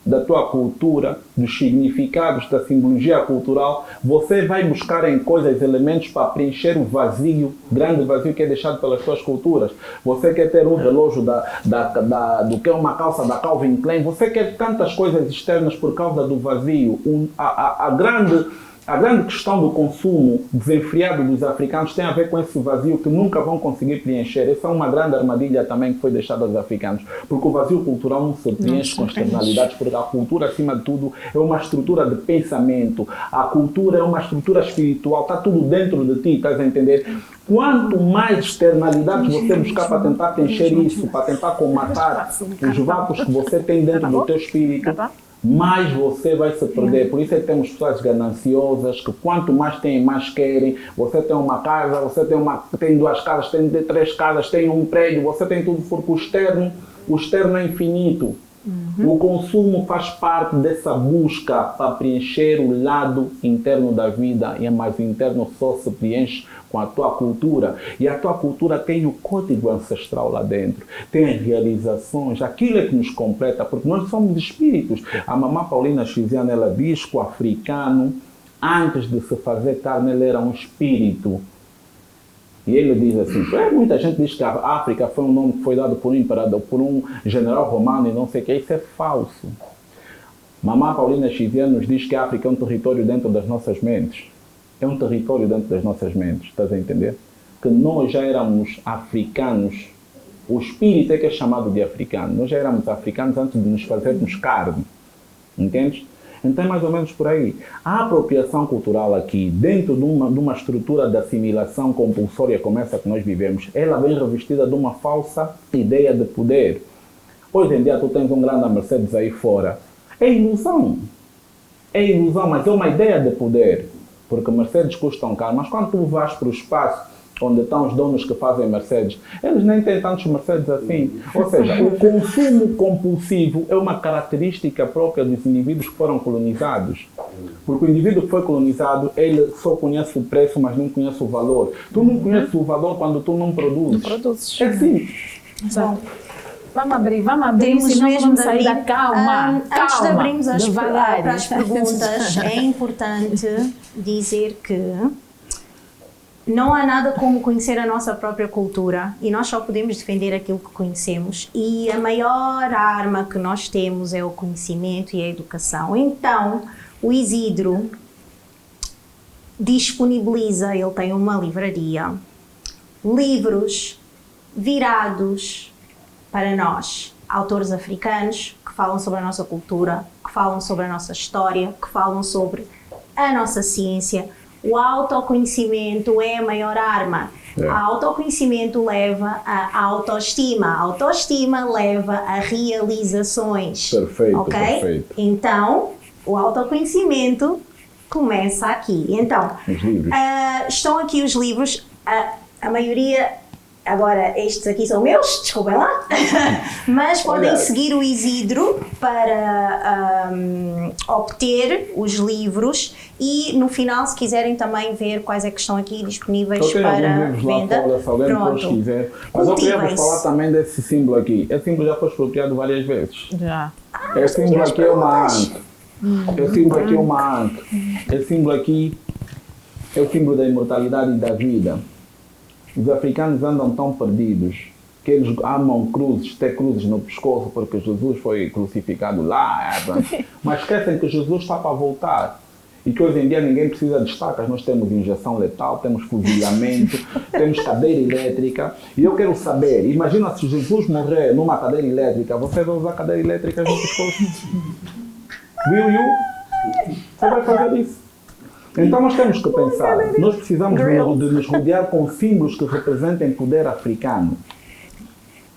da tua cultura, dos significados, da simbologia cultural, você vai buscar em coisas, elementos para preencher o vazio, grande vazio que é deixado pelas tuas culturas. Você quer ter um relógio do que é uma calça da Calvin Klein, você quer tantas coisas externas por causa do vazio. A grande questão do consumo desenfreado dos africanos tem a ver com esse vazio que nunca vão conseguir preencher. Essa é uma grande armadilha também que foi deixada aos africanos, porque o vazio cultural não se preenche com externalidades, porque a cultura, acima de tudo, é uma estrutura de pensamento. A cultura é uma estrutura espiritual, está tudo dentro de ti, estás a entender? Quanto mais externalidades você buscar para tentar preencher isso, para tentar comatar os vácuos que você tem dentro do teu espírito, mais você vai se perder. Por isso é que temos pessoas gananciosas que quanto mais têm, mais querem. Você tem uma casa, você tem duas casas, tem três casas, tem um prédio, você tem tudo, porque o externo é infinito. O consumo faz parte dessa busca para preencher o lado interno da vida, mas o interno só se preenche com a tua cultura. E a tua cultura tem o código ancestral lá dentro, tem as realizações, aquilo é que nos completa, porque nós somos espíritos. A mamã Paulina Xiziane, ela diz que o africano, antes de se fazer carne, ele era um espírito. E ele diz assim, muita gente diz que a África foi um nome que foi dado por um imperador, por um general romano e não sei o que, isso é falso. Mamã Paulina Xiziane nos diz que a África é um território dentro das nossas mentes. É um território dentro das nossas mentes, estás a entender? Que nós já éramos africanos, o espírito é que é chamado de africano, nós já éramos africanos antes de nos fazermos carne, entendes? Então é mais ou menos por aí. A apropriação cultural aqui, dentro de uma estrutura de assimilação compulsória como essa que nós vivemos, ela vem revestida de uma falsa ideia de poder. Hoje em dia tu tens um grande Mercedes aí fora. É ilusão, mas é uma ideia de poder. Porque Mercedes custam caro, mas quando tu vais para o espaço onde estão os donos que fazem Mercedes, eles nem têm tantos Mercedes assim. Ou seja, o consumo compulsivo é uma característica própria dos indivíduos que foram colonizados. Porque o indivíduo que foi colonizado, ele só conhece o preço, mas não conhece o valor. Tu não conheces o valor quando tu não produzes. Não produzes. É sim. Exato. Vamos abrir, senão vamos sair da calma. Antes de abrirmos devagar. para as perguntas, é importante dizer que não há nada como conhecer a nossa própria cultura e nós só podemos defender aquilo que conhecemos, e a maior arma que nós temos é o conhecimento e a educação. Então, o Isidro disponibiliza, ele tem uma livraria, livros virados para nós, autores africanos que falam sobre a nossa cultura, que falam sobre a nossa história, que falam sobre a nossa ciência. O autoconhecimento é a maior arma. O autoconhecimento leva a autoestima. A autoestima leva a realizações. Perfeito, ok? perfeito. Então, o autoconhecimento começa aqui. Então, os livros. estão aqui os livros. A maioria Agora, estes aqui são meus, desculpem lá, mas podem seguir o Isidro para obter os livros e no final, se quiserem também ver quais é que estão aqui disponíveis para venda. Pronto. Quiser. Mas eu queria vos falar também desse símbolo aqui. Esse símbolo já foi expropriado várias vezes. Já. Esse símbolo aqui é uma anta. Esse símbolo aqui é uma anta. Esse símbolo aqui é o símbolo da imortalidade e da vida. Os africanos andam tão perdidos que eles amam cruzes, ter cruzes no pescoço porque Jesus foi crucificado lá, mas esquecem que Jesus está para voltar e que hoje em dia ninguém precisa de estacas, nós temos injeção letal, temos fuzilamento, temos cadeira elétrica e eu quero saber, imagina se Jesus morrer numa cadeira elétrica, você vai usar cadeira elétrica no pescoço? Will you? Você vai fazer isso? Então nós temos que pensar, nós precisamos de nos rodear com símbolos que representem poder africano.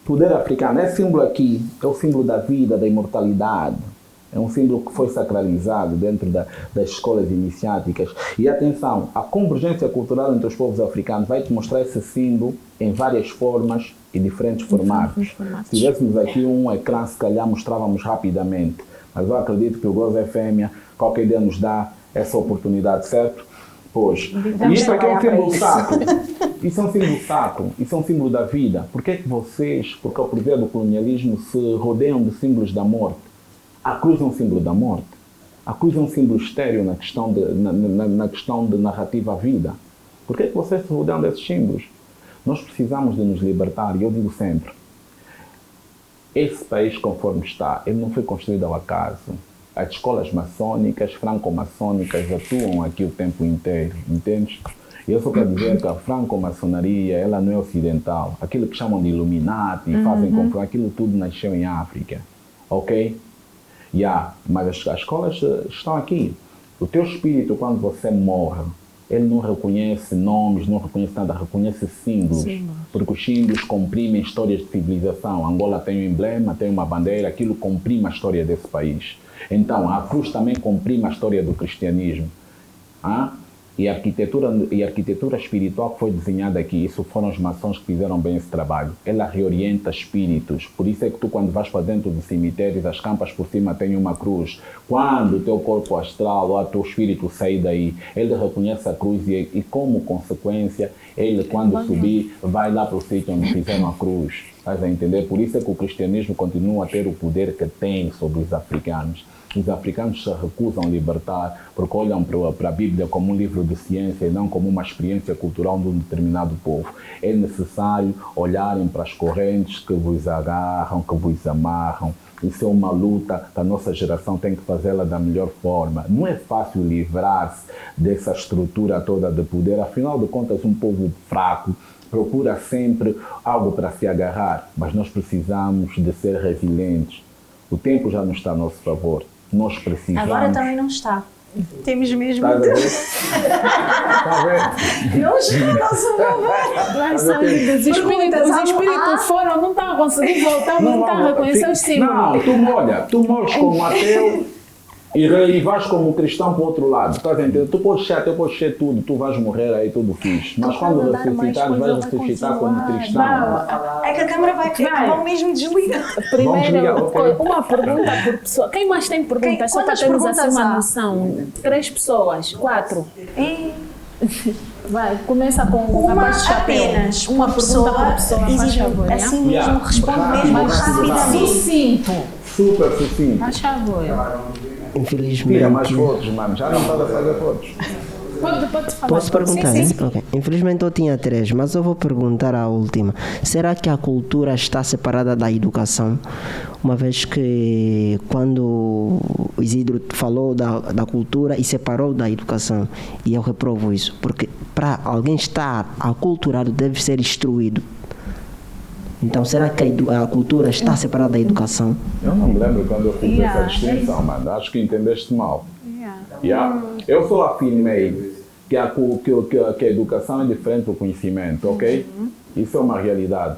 Poder africano, esse símbolo aqui é o símbolo da vida, da imortalidade. É um símbolo que foi sacralizado dentro das escolas iniciáticas. E atenção, a convergência cultural entre os povos africanos vai te mostrar esse símbolo em várias formas e diferentes formatos. Se tivéssemos aqui um ecrã, se calhar mostrávamos rapidamente. Mas eu acredito que o Globo FM qualquer dia nos dá essa oportunidade, certo? Pois. E isso aqui é um símbolo sacro. Isso é um símbolo sacro. Isso é um símbolo da vida. Por que é que vocês, por causa do colonialismo, se rodeiam de símbolos da morte? A cruz é um símbolo da morte. A cruz é um símbolo estéril na questão de narrativa à vida. Por que é que vocês se rodeiam desses símbolos? Nós precisamos de nos libertar, e eu digo sempre, esse país conforme está, ele não foi construído ao acaso. As escolas maçônicas, franco-maçônicas atuam aqui o tempo inteiro, entende? E eu só quero dizer que a franco-maçonaria, ela não é ocidental. Aquilo que chamam de Illuminati, fazem com aquilo tudo nasceu em África, ok? Mas as escolas estão aqui. O teu espírito, quando você morre, ele não reconhece nomes, não reconhece nada, reconhece símbolos. Porque os símbolos comprimem histórias de civilização. Angola tem um emblema, tem uma bandeira, aquilo comprime a história desse país. Então, a cruz também comprime a história do cristianismo. E a arquitetura espiritual que foi desenhada aqui, isso foram os maçons que fizeram bem esse trabalho. Ela reorienta espíritos. Por isso é que tu, quando vais para dentro dos cemitérios, as campas por cima têm uma cruz. Quando o teu corpo astral ou o teu espírito sair daí, ele reconhece a cruz e como consequência, ele, quando subir, vai lá para o sítio onde fizeram a cruz. Estás a entender? Por isso é que o cristianismo continua a ter o poder que tem sobre os africanos. Os africanos se recusam a libertar porque olham para a Bíblia como um livro de ciência e não como uma experiência cultural de um determinado povo. É necessário olharem para as correntes que vos agarram, que vos amarram. Isso é uma luta que a nossa geração tem que fazê-la da melhor forma. Não é fácil livrar-se dessa estrutura toda de poder. Afinal de contas, um povo fraco procura sempre algo para se agarrar, mas nós precisamos de ser resilientes. O tempo já não está a nosso favor. Nós precisamos... Agora também não está. Temos mesmo... Está a ver? Está a ver? Não está a nosso favor. Os espíritos foram, não estão a conseguir voltar, não estão a reconhecer os símbolos. Não, tu morres como ateu e vais como cristão para o outro lado. Estás a entender? Tu podes ser ateu, podes ser tudo, tu vais morrer aí tudo fixe. Mas quando ressuscitares, vais ressuscitar como cristão. É que a câmara vai mesmo desligar. Primeiro, uma pergunta por pessoa. Quem mais tem perguntas? Só para termos assim uma noção. 3 pessoas, 4. Vai, começa com uma apenas. Uma pergunta por pessoa. Assim mesmo, responde mesmo rapidamente. Sucinto. Super sucinto. Faz favor. Infelizmente. Tira mais fotos, mano. Já não está a fazer fotos. Pode falar. Posso perguntar? Sim. Okay. Infelizmente eu tinha 3, mas eu vou perguntar a última. Será que a cultura está separada da educação? Uma vez que quando o Isidro falou da cultura e separou da educação, e eu reprovo isso, porque para alguém estar aculturado deve ser instruído. Então, será que a cultura está separada da educação? Eu não me lembro quando eu fiz essa distinção, mano. Acho que entendeste mal. Eu só afirmei que a educação é diferente do conhecimento, ok? Isso é uma realidade.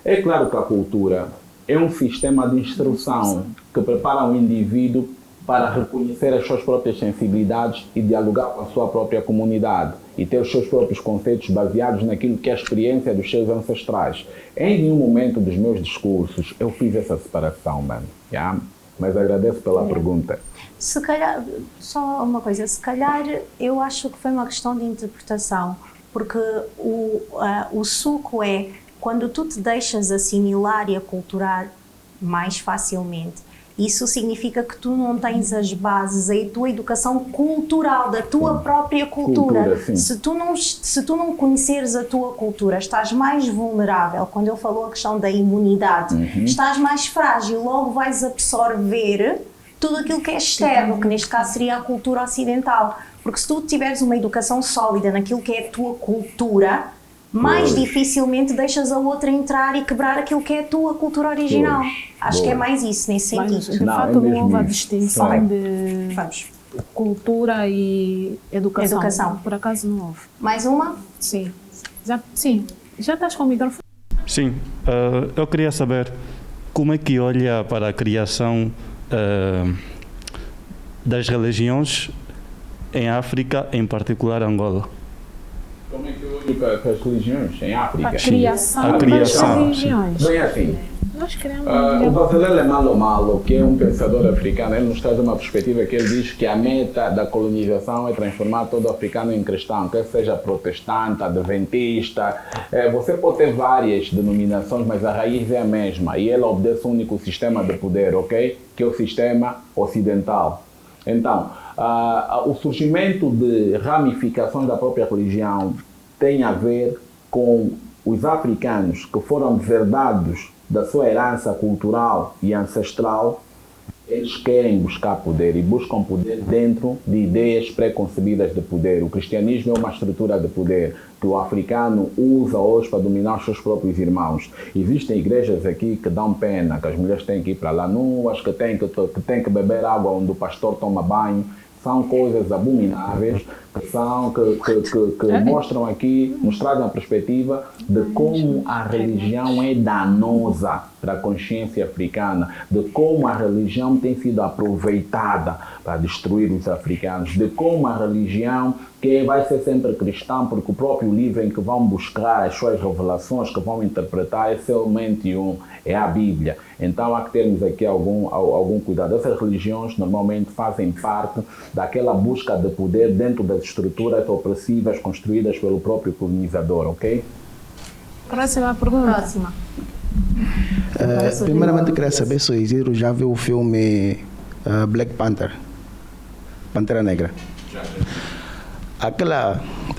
É claro que a cultura é um sistema de instrução que prepara o indivíduo para reconhecer as suas próprias sensibilidades e dialogar com a sua própria comunidade. e ter os seus próprios conceitos baseados naquilo que é a experiência dos seus ancestrais. Em nenhum momento dos meus discursos eu fiz essa separação, mano. Yeah? Mas agradeço pela pergunta. Se calhar, só uma coisa, se calhar eu acho que foi uma questão de interpretação, porque o suco é quando tu te deixas assimilar e aculturar mais facilmente. Isso significa que tu não tens as bases, a tua educação cultural, da tua própria cultura. Se tu não conheceres a tua cultura, estás mais vulnerável. Quando ele falou a questão da imunidade, estás mais frágil, logo vais absorver tudo aquilo que é externo, que neste caso seria a cultura ocidental. Porque se tu tiveres uma educação sólida naquilo que é a tua cultura, mais dificilmente deixas a outra entrar e quebrar aquilo que é a tua cultura original. Acho que é mais isso, nesse sentido. Mas, de fato, não houve a distinção de cultura e educação. Por acaso não houve. Mais uma? Sim. Já estás com o microfone? Sim. Eu queria saber como é que olha para a criação das religiões em África, em particular Angola. Como é que eu olho para as religiões em África? A criação das religiões. Bem assim, Nós queremos o brasileiro Malo Malo, que é um pensador africano, ele nos traz uma perspectiva que ele diz que a meta da colonização é transformar todo africano em cristão, quer seja protestante, adventista. Você pode ter várias denominações, mas a raiz é a mesma e ele obedece um único sistema de poder, ok? Que é o sistema ocidental. Então, o surgimento de ramificações da própria religião tem a ver com os africanos que foram deserdados da sua herança cultural e ancestral. Eles querem buscar poder e buscam poder dentro de ideias preconcebidas de poder. O cristianismo é uma estrutura de poder que o africano usa hoje para dominar os seus próprios irmãos. Existem igrejas aqui que dão pena, que as mulheres têm que ir para lá nuas, que têm que beber água onde o pastor toma banho. São coisas abomináveis que mostram aqui, nos trazem a perspectiva de como a religião é danosa para a consciência africana, de como a religião tem sido aproveitada para destruir os africanos, de como a religião que vai ser sempre cristã, porque o próprio livro em que vão buscar as suas revelações, que vão interpretar, é somente é a Bíblia. Então há que termos aqui algum cuidado. Essas religiões normalmente fazem parte daquela busca de poder dentro das estruturas opressivas construídas pelo próprio colonizador, ok? Próxima pergunta. Próxima. Primeiramente, queria saber se o Isidro já viu o filme Black Panther, Pantera Negra.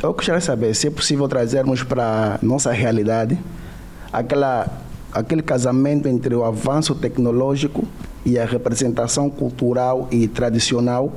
Eu gostaria de saber se é possível trazermos para a nossa realidade aquele casamento entre o avanço tecnológico e a representação cultural e tradicional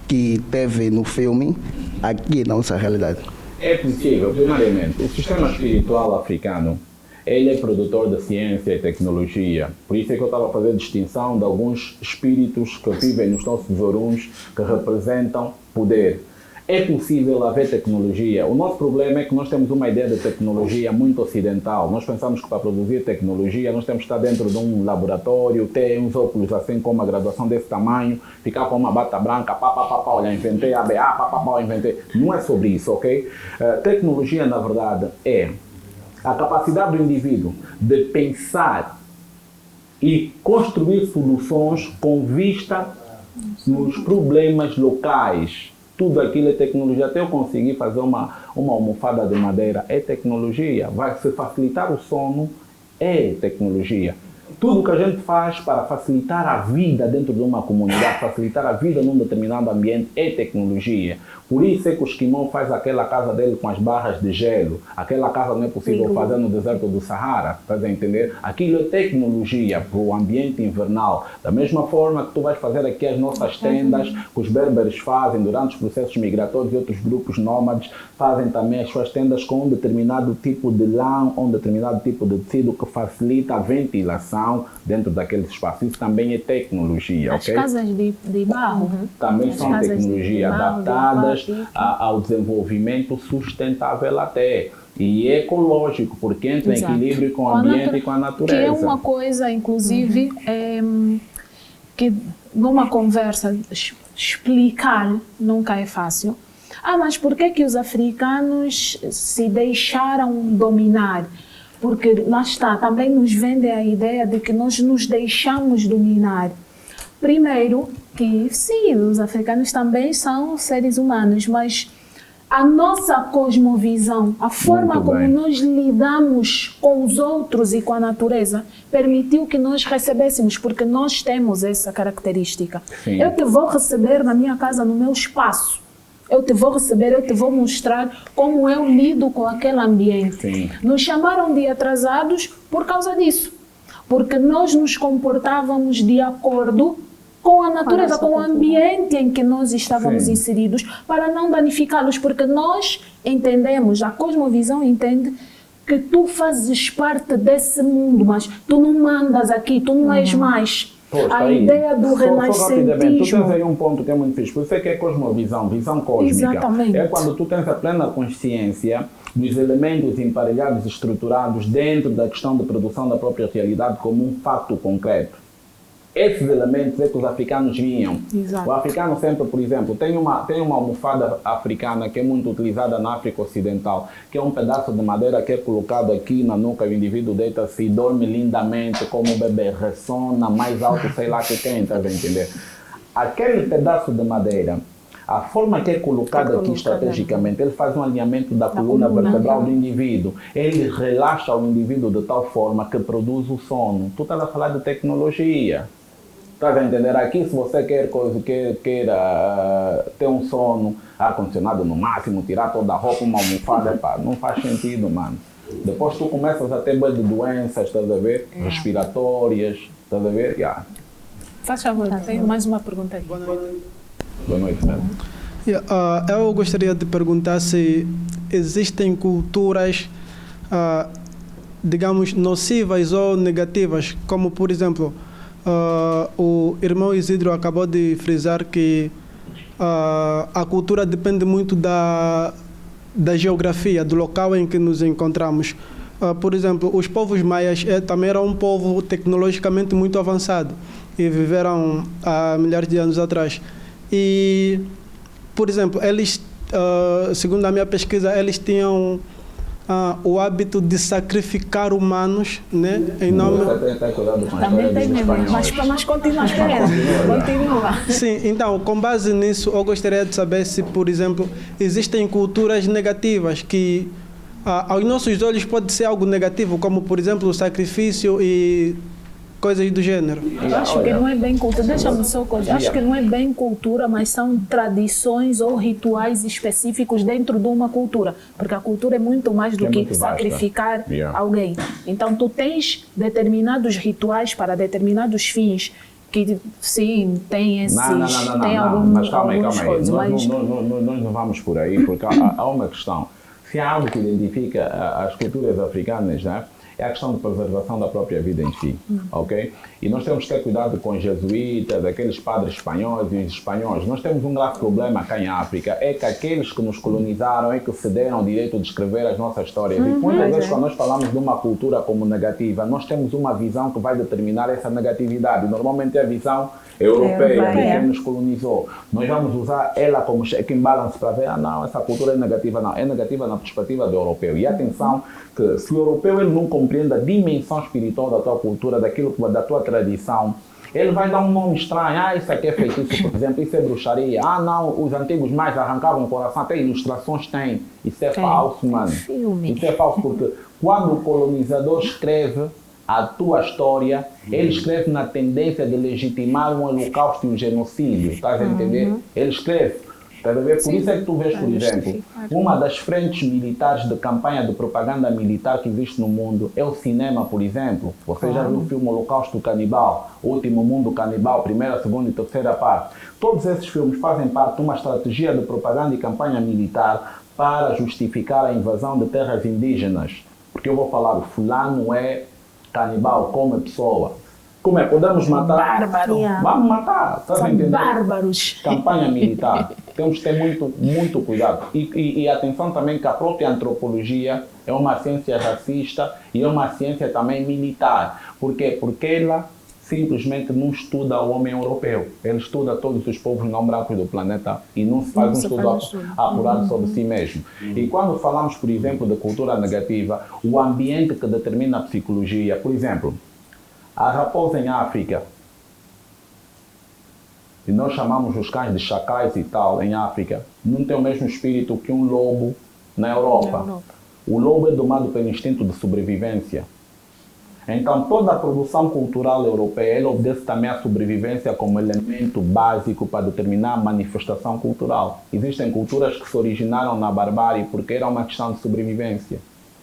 que teve no filme aqui na nossa realidade. É possível, primeiramente. O sistema espiritual africano, ele é produtor de ciência e tecnologia. Por isso é que eu estava a fazer a distinção de alguns espíritos que vivem nos nossos oruns, que representam poder. É possível haver tecnologia. O nosso problema é que nós temos uma ideia de tecnologia muito ocidental. Nós pensamos que para produzir tecnologia nós temos que estar dentro de um laboratório, ter uns óculos assim com uma graduação desse tamanho, ficar com uma bata branca, olha, inventei a BA, inventei. Não é sobre isso, ok? Tecnologia, na verdade, é a capacidade do indivíduo de pensar e construir soluções com vista nos problemas locais. Tudo aquilo é tecnologia. Até eu conseguir fazer uma almofada de madeira é tecnologia. Vai se facilitar o sono é tecnologia. Tudo que a gente faz para facilitar a vida dentro de uma comunidade, facilitar a vida num determinado ambiente é tecnologia. Por isso é que o esquimó faz aquela casa dele com as barras de gelo. Aquela casa não é possível fazer no deserto do Sahara, estás a entender? Aquilo é tecnologia para o ambiente invernal. Da mesma forma que tu vais fazer aqui as nossas tendas, que os berberes fazem durante os processos migratórios e outros grupos nómades fazem também as suas tendas com um determinado tipo de lã, um determinado tipo de tecido que facilita a ventilação dentro daquele espaço. Isso também é tecnologia, As ok? casas de barro. Também são tecnologia adaptadas ao desenvolvimento sustentável até. E é ecológico, porque entra em equilíbrio com o ambiente e com a natureza. Que é uma coisa, inclusive, que numa conversa explicar nunca é fácil. Mas por que os africanos se deixaram dominar? Porque lá está, também nos vendem a ideia de que nós nos deixamos dominar. Primeiro, que sim, os africanos também são seres humanos, mas a nossa cosmovisão, a forma como nós lidamos com os outros e com a natureza, permitiu que nós recebêssemos, porque nós temos essa característica. Sim. Eu te vou receber na minha casa, no meu espaço. Eu te vou receber, eu te vou mostrar como eu lido com aquele ambiente. Sim. Nos chamaram de atrasados por causa disso, porque nós nos comportávamos de acordo com a natureza, com o ambiente em que nós estávamos inseridos, para não danificá-los, porque nós entendemos, a cosmovisão entende que tu fazes parte desse mundo, mas tu não mandas aqui, tu não és mais. A ideia do renascentismo. Tu tens aí um ponto que é muito fixe, por isso é que é cosmovisão, visão cósmica. Exatamente. É quando tu tens a plena consciência dos elementos emparelhados e estruturados dentro da questão de produção da própria realidade como um fato concreto. Esses elementos é que os africanos vinham. Exato. O africano sempre, por exemplo, tem uma almofada africana que é muito utilizada na África Ocidental, que é um pedaço de madeira que é colocado aqui na nuca, o indivíduo deita-se e dorme lindamente como um bebê, ressona mais alto, sei lá que tem, estás a entender? Aquele pedaço de madeira, a forma que é colocada aqui estrategicamente, ele faz um alinhamento da coluna vertebral do indivíduo. Ele relaxa o indivíduo de tal forma que produz o sono. Tu estás a falar de tecnologia. Estás a entender? Aqui, se você quer ter um sono, ar-condicionado no máximo, tirar toda a roupa, uma almofada, não faz sentido, mano. Depois tu começas a ter boas de doenças, estás a ver? Respiratórias, estás a ver? Faz favor, tenho mais uma pergunta aqui. Boa noite, né? Eu gostaria de perguntar se existem culturas, digamos, nocivas ou negativas, como, por exemplo, o irmão Isidro acabou de frisar que a cultura depende muito da geografia, do local em que nos encontramos. Por exemplo, os povos maias também eram um povo tecnologicamente muito avançado e viveram há milhares de anos atrás. E, por exemplo, eles, segundo a minha pesquisa, eles tinham o hábito de sacrificar humanos, né? Em nome... Também tem mesmo, mas continua. Sim, então, com base nisso, eu gostaria de saber se, por exemplo, existem culturas negativas que, aos nossos olhos, pode ser algo negativo, como, por exemplo, o sacrifício e coisas do gênero. Acho que não é bem cultura, deixa-me só coisa. Acho que não é bem cultura, mas são tradições ou rituais específicos dentro de uma cultura, porque a cultura é muito mais do que sacrificar alguém. Então tu tens determinados rituais para determinados fins que sim, tem esses, tem algumas coisas, mas nós não vamos por aí, porque há uma questão. Se há algo que identifica as culturas africanas, né? É a questão de preservação da própria vida em si, ok? E nós temos que ter cuidado com os jesuítas, aqueles padres espanhóis e os espanhóis. Nós temos um grave problema cá em África, é que aqueles que nos colonizaram é que cederam o direito de escrever as nossas histórias. E muitas vezes quando nós falamos de uma cultura como negativa, nós temos uma visão que vai determinar essa negatividade. Normalmente é a visão europeia de quem nos colonizou. Nós vamos usar ela como check and balance para ver, não, essa cultura é negativa. Não, é negativa na perspectiva do europeu. E atenção, que se o europeu ele não compreende a dimensão espiritual da tua cultura, daquilo que da tua tradição, ele vai dar um nome estranho. Isso aqui é feitiço, por exemplo, isso é bruxaria. Não, os antigos mais arrancavam o coração, até ilustrações têm. Isso é falso, mano. Isso é falso porque quando o colonizador escreve a tua história, ele escreve na tendência de legitimar um holocausto e um genocídio, estás a entender? Ele escreve. Por isso é que tu vês, por exemplo, uma das frentes militares de campanha de propaganda militar que existe no mundo é o cinema, por exemplo. Você já viu o filme Holocausto Canibal, O Último Mundo Canibal, primeira, segunda e terceira parte. Todos esses filmes fazem parte de uma estratégia de propaganda e campanha militar para justificar a invasão de terras indígenas. Porque eu vou falar, o fulano é canibal, come pessoa. Como é? Podemos matar? Bárbaro. Vamos matar. Estás a entender? Bárbaros. Campanha militar. Temos que ter muito cuidado. E atenção também que a própria antropologia é uma ciência racista e é uma ciência também militar. Por quê? Porque ela simplesmente não estuda o homem europeu. Ele estuda todos os povos não brancos do planeta e não se faz um estudo apurado sobre si mesmo. E quando falamos, por exemplo, de cultura negativa, o ambiente que determina a psicologia, por exemplo, a raposa em África, e nós chamamos os cães de chacais e tal, em África, não tem o mesmo espírito que um lobo na Europa. O lobo é domado pelo instinto de sobrevivência. Então, toda a produção cultural europeia ela obedece também à sobrevivência como elemento básico para determinar a manifestação cultural. Existem culturas que se originaram na barbárie porque era uma questão de sobrevivência.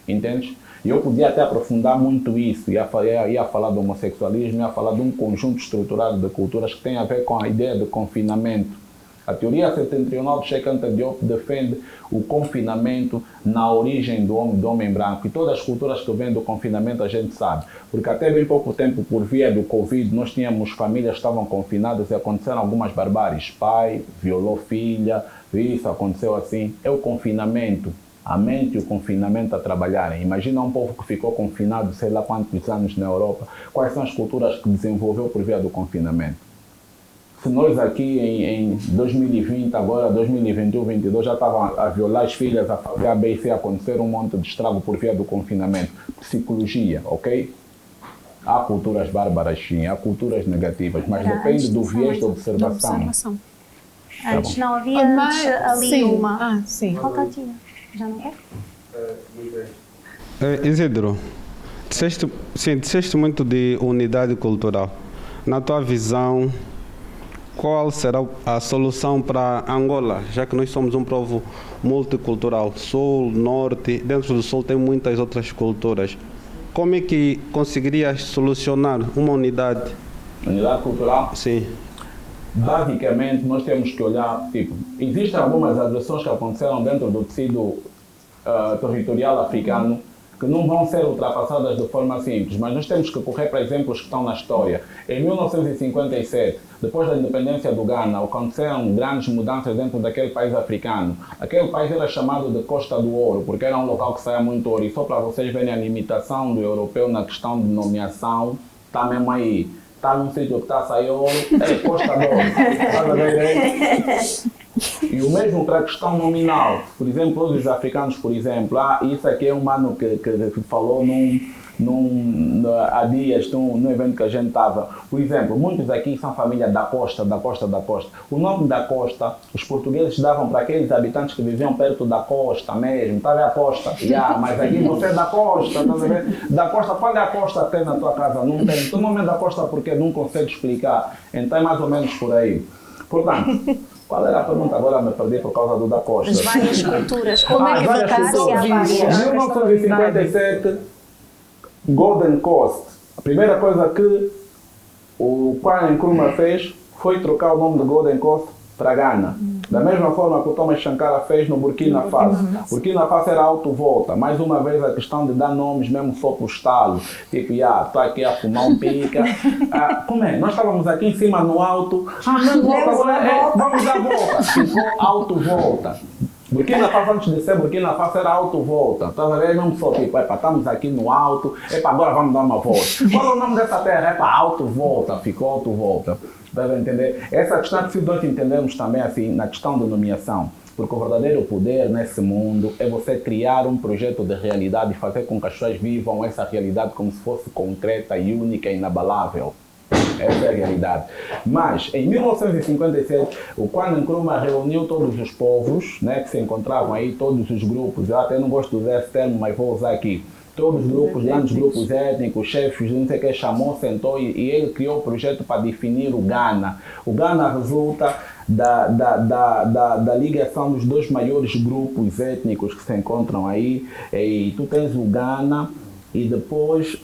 Entende? E eu podia até aprofundar muito isso, ia falar do homossexualismo, ia falar de um conjunto estruturado de culturas que tem a ver com a ideia de confinamento. A teoria setentrional de Cheikh Anta Diop defende o confinamento na origem do homem branco. E todas as culturas que vêm do confinamento a gente sabe. Porque até bem pouco tempo, por via do Covid, nós tínhamos famílias que estavam confinadas e aconteceram algumas barbáries. Pai violou filha, isso aconteceu assim. É o confinamento. A mente e o confinamento a trabalharem. Imagina um povo que ficou confinado sei lá quantos anos na Europa. Quais são as culturas que desenvolveu por via do confinamento? Se nós aqui em 2020, agora 2021, 2022, já estavam a violar as filhas, a fazer A, B e C, acontecer um monte de estrago por via do confinamento. Psicologia, ok? Há culturas bárbaras sim, há culturas negativas, mas depende do viés de observação. Antes não havia ali uma. Sim. Falta a tia. Já não quer? Isidro, disseste muito de unidade cultural. Na tua visão, qual será a solução para Angola, já que nós somos um povo multicultural, sul, norte, dentro do sul tem muitas outras culturas. Como é que conseguirias solucionar uma unidade? Unidade cultural? Sim. Basicamente, nós temos que olhar, existem algumas agressões que aconteceram dentro do tecido territorial africano que não vão ser ultrapassadas de forma simples, mas nós temos que correr para exemplos que estão na história. Em 1957, depois da independência do Ghana, aconteceram grandes mudanças dentro daquele país africano. Aquele país era chamado de Costa do Ouro, porque era um local que saía muito ouro. E só para vocês verem a limitação do europeu na questão de nomeação, está mesmo aí. Está num sítio que está a sair ouro, é Costa do Ouro. Estás a ver aí? E o mesmo para a questão nominal. Por exemplo, os africanos, por exemplo, isso aqui é um mano que falou há dias, num evento que a gente estava. Por exemplo, muitos aqui são família da costa. O nome da costa, os portugueses davam para aqueles habitantes que viviam perto da costa mesmo. Está a ver a costa? Mas aqui você é da costa, tá vendo? Da costa, qual é a costa que tem na tua casa? Não tem. Então não é da costa porque não consegue explicar. Então é mais ou menos por aí. Portanto, qual era a pergunta? Agora me perdi por causa do da costa. As várias culturas. Como é que ficasse a várias? Em 1957, Golden Coast. A primeira coisa que o Kwame Nkrumah fez foi trocar o nome de Golden Coast para Ghana. Da mesma forma que o Thomas Sankara fez no Burkina Faso. Burkina Faso era auto-volta. Mais uma vez a questão de dar nomes mesmo só para o estalo. Tipo, estou aqui a fumar um pica. Como é? Nós estávamos aqui em cima no alto. Não volta, agora vamos dar volta. Ficou auto-volta. Burkina Faso, antes de ser Burkina Faso, era auto-volta. Estás a ver? Mesmo só tipo, estamos aqui no alto, agora vamos dar uma volta. Qual é o nome dessa terra? Auto-volta, ficou auto-volta. Deve entender? Essa questão é preciso nós entendermos também assim, na questão de nomeação. Porque o verdadeiro poder nesse mundo é você criar um projeto de realidade e fazer com que as pessoas vivam essa realidade como se fosse concreta e única e inabalável. Essa é a realidade. Mas, em 1957, o Kwame Nkrumah reuniu todos os povos, né, que se encontravam aí, todos os grupos. Eu até não gosto de usar esse termo, mas vou usar aqui. Todos os grupos, grandes grupos étnicos, chefes, não sei o que, chamou, sentou e ele criou o projeto para definir o Ghana. O Ghana resulta da ligação dos dois maiores grupos étnicos que se encontram aí. E tu tens o Ghana e depois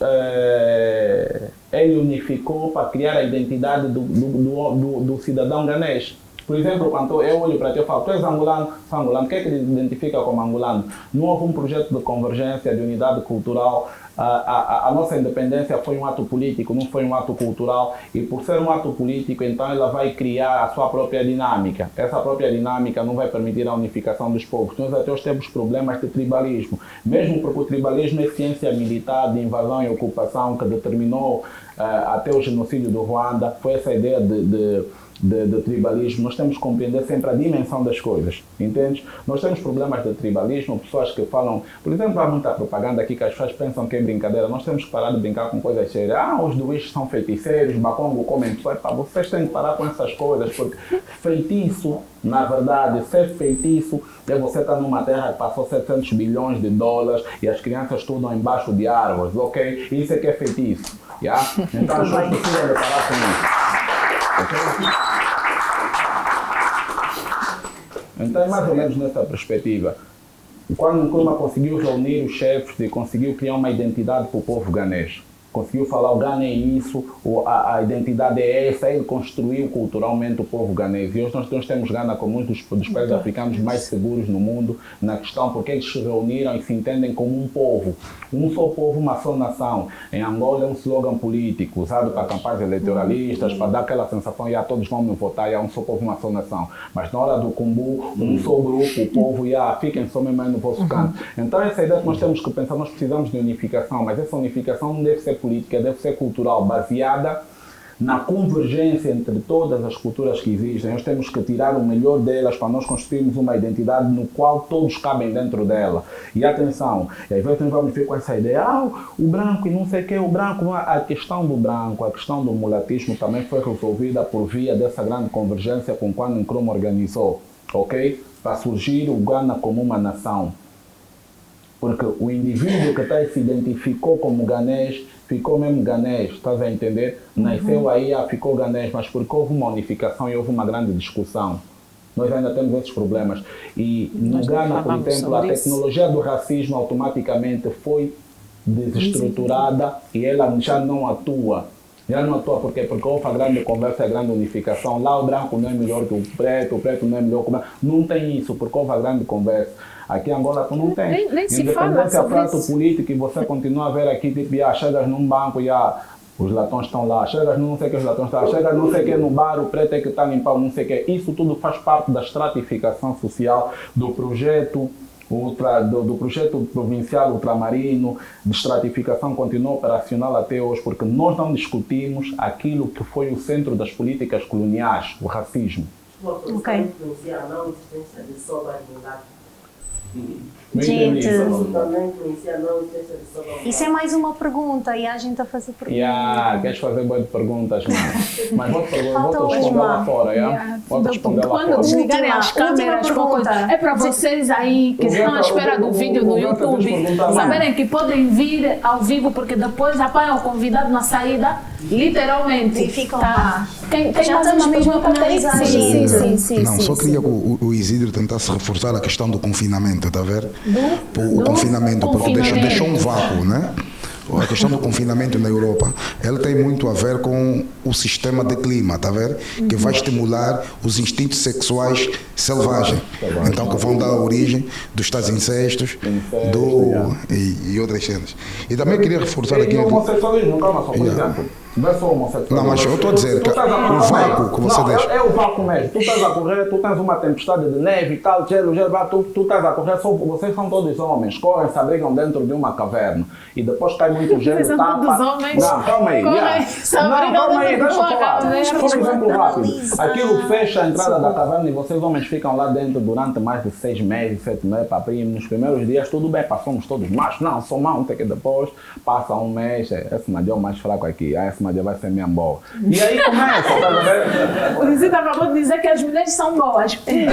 ele unificou para criar a identidade do cidadão ganês. Por exemplo, quando eu olho para ti e falo, tu és angolano, o que é que te identifica como angolano? Não houve um projeto de convergência, de unidade cultural a nossa independência foi um ato político, não foi um ato cultural, e por ser um ato político, então ela vai criar a sua própria dinâmica. Essa própria dinâmica não vai permitir a unificação dos povos. Nós até hoje temos problemas de tribalismo, mesmo porque o tribalismo é ciência militar de invasão e ocupação que determinou até o genocídio do Ruanda, foi essa ideia de tribalismo. Nós temos que compreender sempre a dimensão das coisas, entende? Nós temos problemas de tribalismo, pessoas que falam, por exemplo, há muita propaganda aqui que as pessoas pensam que é brincadeira. Nós temos que parar de brincar com coisas sérias. Os dois são feiticeiros, Bakongo comem pessoas. Vocês têm que parar com essas coisas, porque feitiço, na verdade, ser feitiço é você estar numa terra que passou 700 bilhões de dólares e as crianças estudam embaixo de árvores, ok? Isso é que é feitiço, yeah? Então as pessoas precisam de parar com isso. Então é mais ou menos nessa perspectiva. Quando Nkrumah conseguiu reunir os chefes e conseguiu criar uma identidade para o povo ganês, conseguiu falar o Ghana é isso, a identidade é essa, ele construiu culturalmente o povo ganês. E hoje nós temos Ghana como um dos países africanos mais seguros no mundo, na questão porque eles se reuniram e se entendem como um povo. Um só povo, uma só nação. Em Angola é um slogan político usado para campanhas eleitoralistas, para dar aquela sensação, todos vão me votar, um só povo, uma só nação. Mas na hora do Kumbu, um só grupo, o povo, fiquem só mesmo aí no vosso canto. Então essa ideia que nós temos que pensar, nós precisamos de unificação, mas essa unificação não deve ser política, deve ser cultural, baseada na convergência entre todas as culturas que existem. Nós temos que tirar o melhor delas para nós construirmos uma identidade no qual todos cabem dentro dela. E atenção, e às vezes nós vamos ver com essa ideia, o branco e não sei o que, o branco, a questão do branco, a questão do mulatismo também foi resolvida por via dessa grande convergência com quando Nkrumah organizou, ok? Para surgir o Ghana como uma nação. Porque o indivíduo que se identificou como ganês, ficou mesmo ganês, estás a entender? Nasceu aí, ficou ganês, mas porque houve uma unificação e houve uma grande discussão. Nós ainda temos esses problemas. E no Ghana, por exemplo, a tecnologia do racismo automaticamente foi desestruturada e ela já não atua. Já não atua por quê? Porque houve a grande conversa, a grande unificação. Lá o branco não é melhor que o preto não é melhor que o branco. Não tem isso, porque houve a grande conversa. Aqui em Angola tu não tem. Nem se fala sobre prato político e você continua a ver aqui, tipo, chegas num banco e os latões estão lá, chegas não sei o que os latões estão lá, chegas não sei o que no bar, o preto é que está limpando, não sei o que. Isso tudo faz parte da estratificação social do projeto provincial ultramarino, de estratificação continua operacional até hoje, porque nós não discutimos aquilo que foi o centro das políticas coloniais, o racismo. Ok. Influencia a não existência de soberania. Gente, isso é mais uma pergunta e a gente a fazer perguntas. Queres fazer boas perguntas, mas vou responder lá fora. Quando desligarem as câmeras, é para vocês aí que estão à espera do vídeo no YouTube saberem que podem vir ao vivo, porque depois apanham o convidado na saída, literalmente. E ficam lá. Já estamos mesmo a finalizar. Sim. Só queria que o Isidro tentasse reforçar a questão do confinamento, está a ver? O confinamento, porque deixou um vácuo, né? A questão do confinamento na Europa, ela tem muito a ver com o sistema de clima, tá a ver? Que vai estimular os instintos sexuais selvagens. Então, que vão dar origem dos tais incestos e outras cenas. E também queria reforçar aqui... O homossexualismo, calma só, por exemplo. Não é só homossexualismo. Não, mas eu estou a dizer que o vácuo que você deixa... É o vácuo mesmo. Tu estás a correr, tu tens uma tempestade de neve e tal, gelo, tu estás a correr, vocês são todos homens, correm, se abrigam dentro de uma caverna. E depois cai muito gelo, são tapa... todos homens. Não, calma aí. Calma aí, deixa eu falar. Por exemplo rápido. Aquilo fecha a entrada da caverna e vocês homens ficam lá dentro durante mais de 6 meses, 7 meses, para abrir. Nos primeiros dias tudo bem, passamos todos machos. Não, sou mal, não sei o que depois. Passa um mês, esse Madiel mais fraco aqui, esse Madiel vai ser minha boa. E aí começa, tá vendo? O Luizito acabou de dizer que as mulheres são boas. Bem,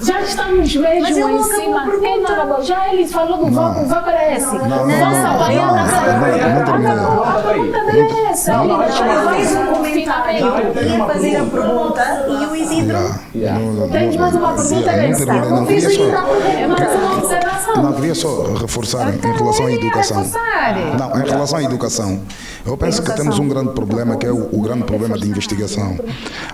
já estamos mesmo em cima. Quem não acabou? Já ele falou do vácuo, o vácuo era esse. Não terminei. Fez um comentário, ia fazer a pergunta e o Isidro... Tens mais uma pergunta dessa? Não fiz queria ainda, é mais uma observação. Não, queria só reforçar em relação à educação. Não, em relação à educação. Eu penso que temos um grande problema, que é o grande problema de investigação.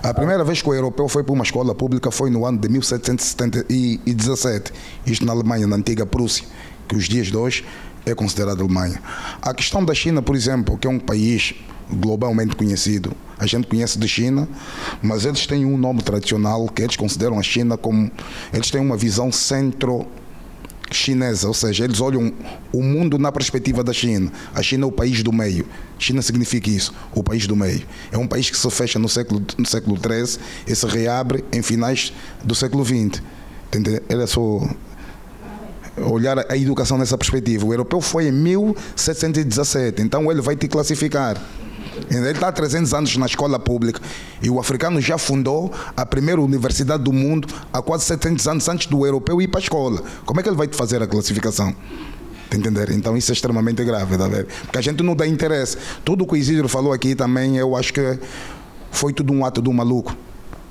A primeira vez que o europeu foi para uma escola pública foi no ano de 1717, isto na Alemanha, na antiga Prússia, que os dias de hoje é considerada Alemanha. A questão da China, por exemplo, que é um país globalmente conhecido, a gente conhece de China, mas eles têm um nome tradicional que eles consideram a China como... Eles têm uma visão centro-chinesa, ou seja, eles olham o mundo na perspectiva da China. A China é o país do meio. China significa isso, o país do meio. É um país que se fecha no século XIII e se reabre em finais do século XX. Entendeu? Era só olhar a educação nessa perspectiva. O europeu foi em 1717, então ele vai te classificar. Ele está há 300 anos na escola pública e o africano já fundou a primeira universidade do mundo há quase 700 anos antes do europeu ir para a escola. Como é que ele vai te fazer a classificação? Entender? Então isso é extremamente grave, tá vendo? Porque a gente não dá interesse. Tudo o que o Isidro falou aqui também, eu acho que foi tudo um ato do maluco.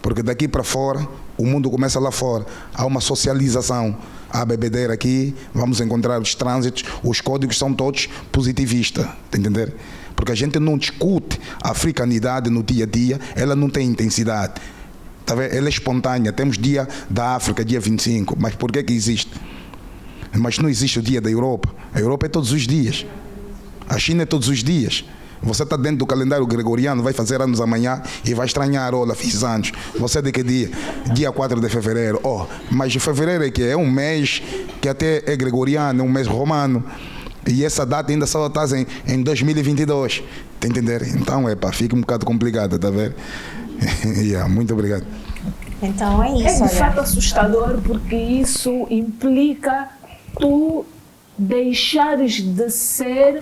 Porque daqui para fora, o mundo começa lá fora. Há uma socialização. Há bebedeira aqui, vamos encontrar os trânsitos, os códigos são todos positivistas, tá entender? Porque a gente não discute a africanidade no dia a dia, ela não tem intensidade. Tá vendo? Ela é espontânea. Temos dia da África, dia 25, mas por que existe? Mas não existe o dia da Europa. A Europa é todos os dias. A China é todos os dias. Você está dentro do calendário gregoriano, vai fazer anos amanhã e vai estranhar, olha, fiz anos. Você é de que dia? Dia 4 de fevereiro. Oh, mas fevereiro é que é um mês que até é gregoriano, é um mês romano. E essa data ainda só está em 2022. Tá entendendo? Então, fica um bocado complicado, tá vendo? Muito obrigado. Então é isso. É de fato assustador, porque isso implica tu deixares de ser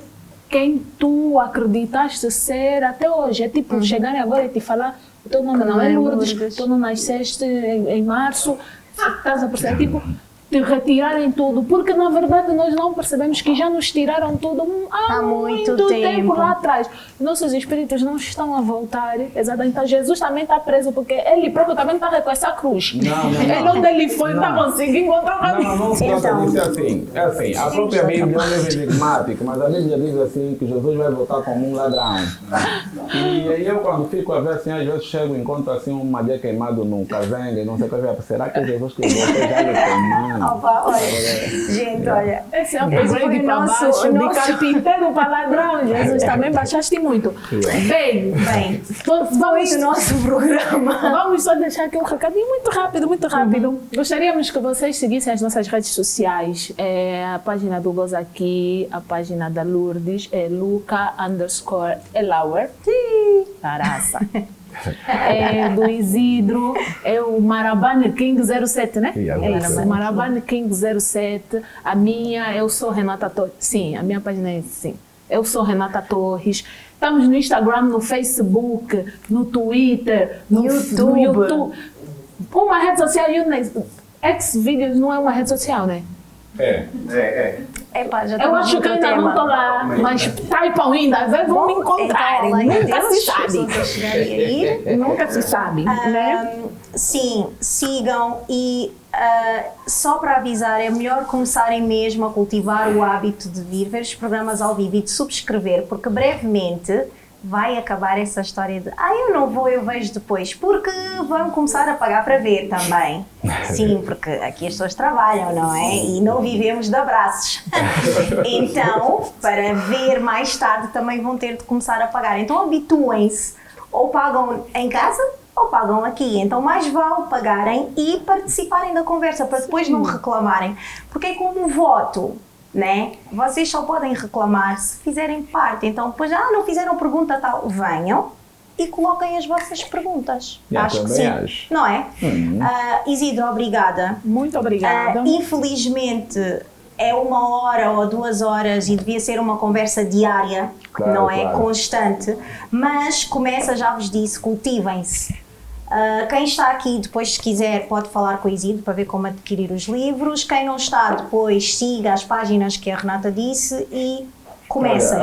quem tu acreditaste ser até hoje. É tipo, chegarem agora e te falar, o teu nome não é Lourdes, tu não nasceste em março, estás a perceber? Tipo, te retirarem tudo, porque na verdade nós não percebemos que já nos tiraram tudo há muito tempo lá atrás. Nossos espíritos não estão a voltar, exatamente. Então Jesus também está preso, porque ele próprio também está com essa cruz. Ele onde ele foi, não está conseguindo encontrar o caminho. Não se trata disso assim. É assim, a própria Bíblia é um livro enigmático, mas a Bíblia diz assim que Jesus vai voltar como um ladrão. E aí eu quando fico a ver assim, às vezes chego e encontro assim um madeira queimado num casenga e não sei o que, será que Jesus que voltou já lhe queimou? Opa, olha, gente, olha. Esse é um upgrade para baixo, de carpinteiro para ladrão. Jesus, também baixaste muito. Bem, vamos ao nosso programa. Vamos só deixar aqui um recadinho muito rápido, muito rápido. Gostaríamos que vocês seguissem as nossas redes sociais. A página do Goza aqui, a página da Lourdes é Luca_Elauer. Caraça. Do Isidro, é o Marabane King 07, né? É isso, Marabane King 07. A minha, eu sou Renata Torres. Sim, a minha página é sim. Eu sou Renata Torres. Estamos no Instagram, no Facebook, no Twitter, no YouTube. Uma rede social, Xvideos não é uma rede social, né? Eu acho que ainda não estou lá, mas taipam ainda, às vezes vão me encontrar, nunca se sabe. Nunca se sabe, né? Sim, sigam e só para avisar, é melhor começarem mesmo a cultivar o hábito de vir ver os programas ao vivo e de subscrever, porque brevemente vai acabar essa história de eu não vou, eu vejo depois, porque vão começar a pagar para ver também. Sim, porque aqui as pessoas trabalham, não é? E não vivemos de abraços. Então, para ver mais tarde também vão ter de começar a pagar. Então habituem-se, ou pagam em casa ou pagam aqui. Então mais vale pagarem e participarem da conversa, para depois não reclamarem. Porque é como voto. Né? Vocês só podem reclamar se fizerem parte. Então, depois, não fizeram pergunta tal, venham e coloquem as vossas perguntas. Acho que sim. Não é? Isidro, obrigada. Muito obrigada. Infelizmente, é 1 hora ou 2 horas e devia ser uma conversa diária, claro, não é? Claro. Constante. Mas começa, já vos disse, cultivem-se. Quem está aqui, depois se quiser, pode falar com o Isidro para ver como adquirir os livros. Quem não está, depois siga as páginas que a Renata disse e comecem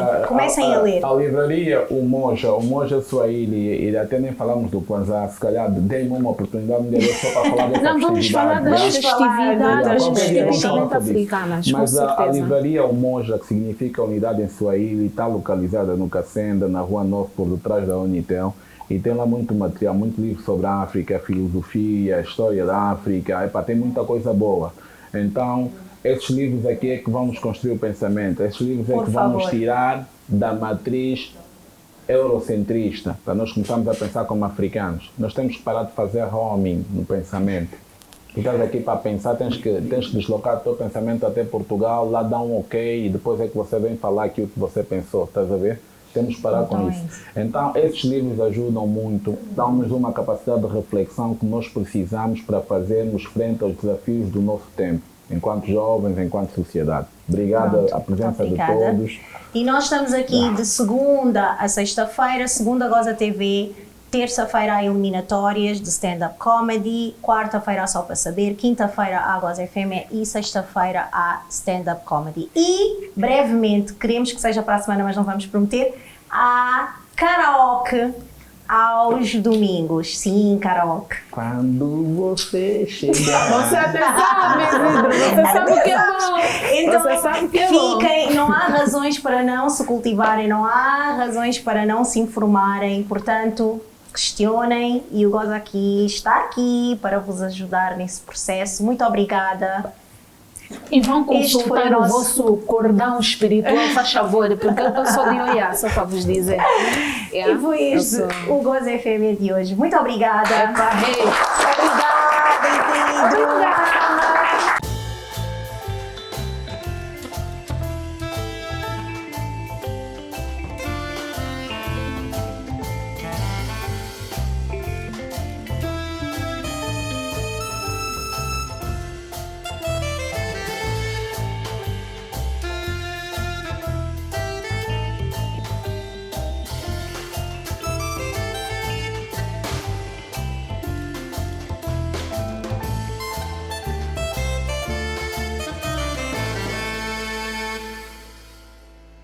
a ler. A livraria O Moja Swahili, e até nem falamos do Kwanzaa, se calhar dei-me uma oportunidade de só para falar dessa Não, vamos falar das festividades tipicamente africanas, mas a livraria O Moja, que significa unidade em Swahili, está localizada no Cacenda, na Rua 9, por detrás da Unitel. E tem lá muito material, muito livro sobre a África, filosofia, história da África, tem muita coisa boa. Então, esses livros aqui é que vamos construir o pensamento, esses livros é Por que vamos favor. tirar da matriz eurocentrista, para nós começarmos a pensar como africanos. Nós temos que parar de fazer roaming no pensamento. Tu estás aqui para pensar, tens que deslocar o teu pensamento até Portugal, lá dá um ok e depois é que você vem falar aquilo que você pensou, estás a ver? Temos que parar com isso. Então, esses livros ajudam muito, dão-nos uma capacidade de reflexão que nós precisamos para fazermos frente aos desafios do nosso tempo, enquanto jovens, enquanto sociedade. Obrigado à presença de todos. E nós estamos aqui de segunda a sexta-feira, segunda Goza TV, terça-feira há eliminatórias de stand-up comedy, quarta-feira há Só para Saber, quinta-feira há Goza FM e sexta-feira há stand-up comedy. E, brevemente, queremos que seja para a semana, mas não vamos prometer, há karaoke aos domingos. Sim, karaoke. Quando você chegar... Você até sabe, Isidro, você sabe o que é bom. Então, você sabe o que é bom. fiquem, não há razões para não se cultivarem, não há razões para não se informarem, portanto, questionem e o Goza aqui está aqui para vos ajudar nesse processo. Muito obrigada. E vão Este foi consultar o o nosso- vosso cordão espiritual, faz favor, porque eu estou de olhar, só para vos dizer. E foi este o Goza FM de hoje. Muito obrigada. Epa, hey. Obrigada, Isidro. Obrigada.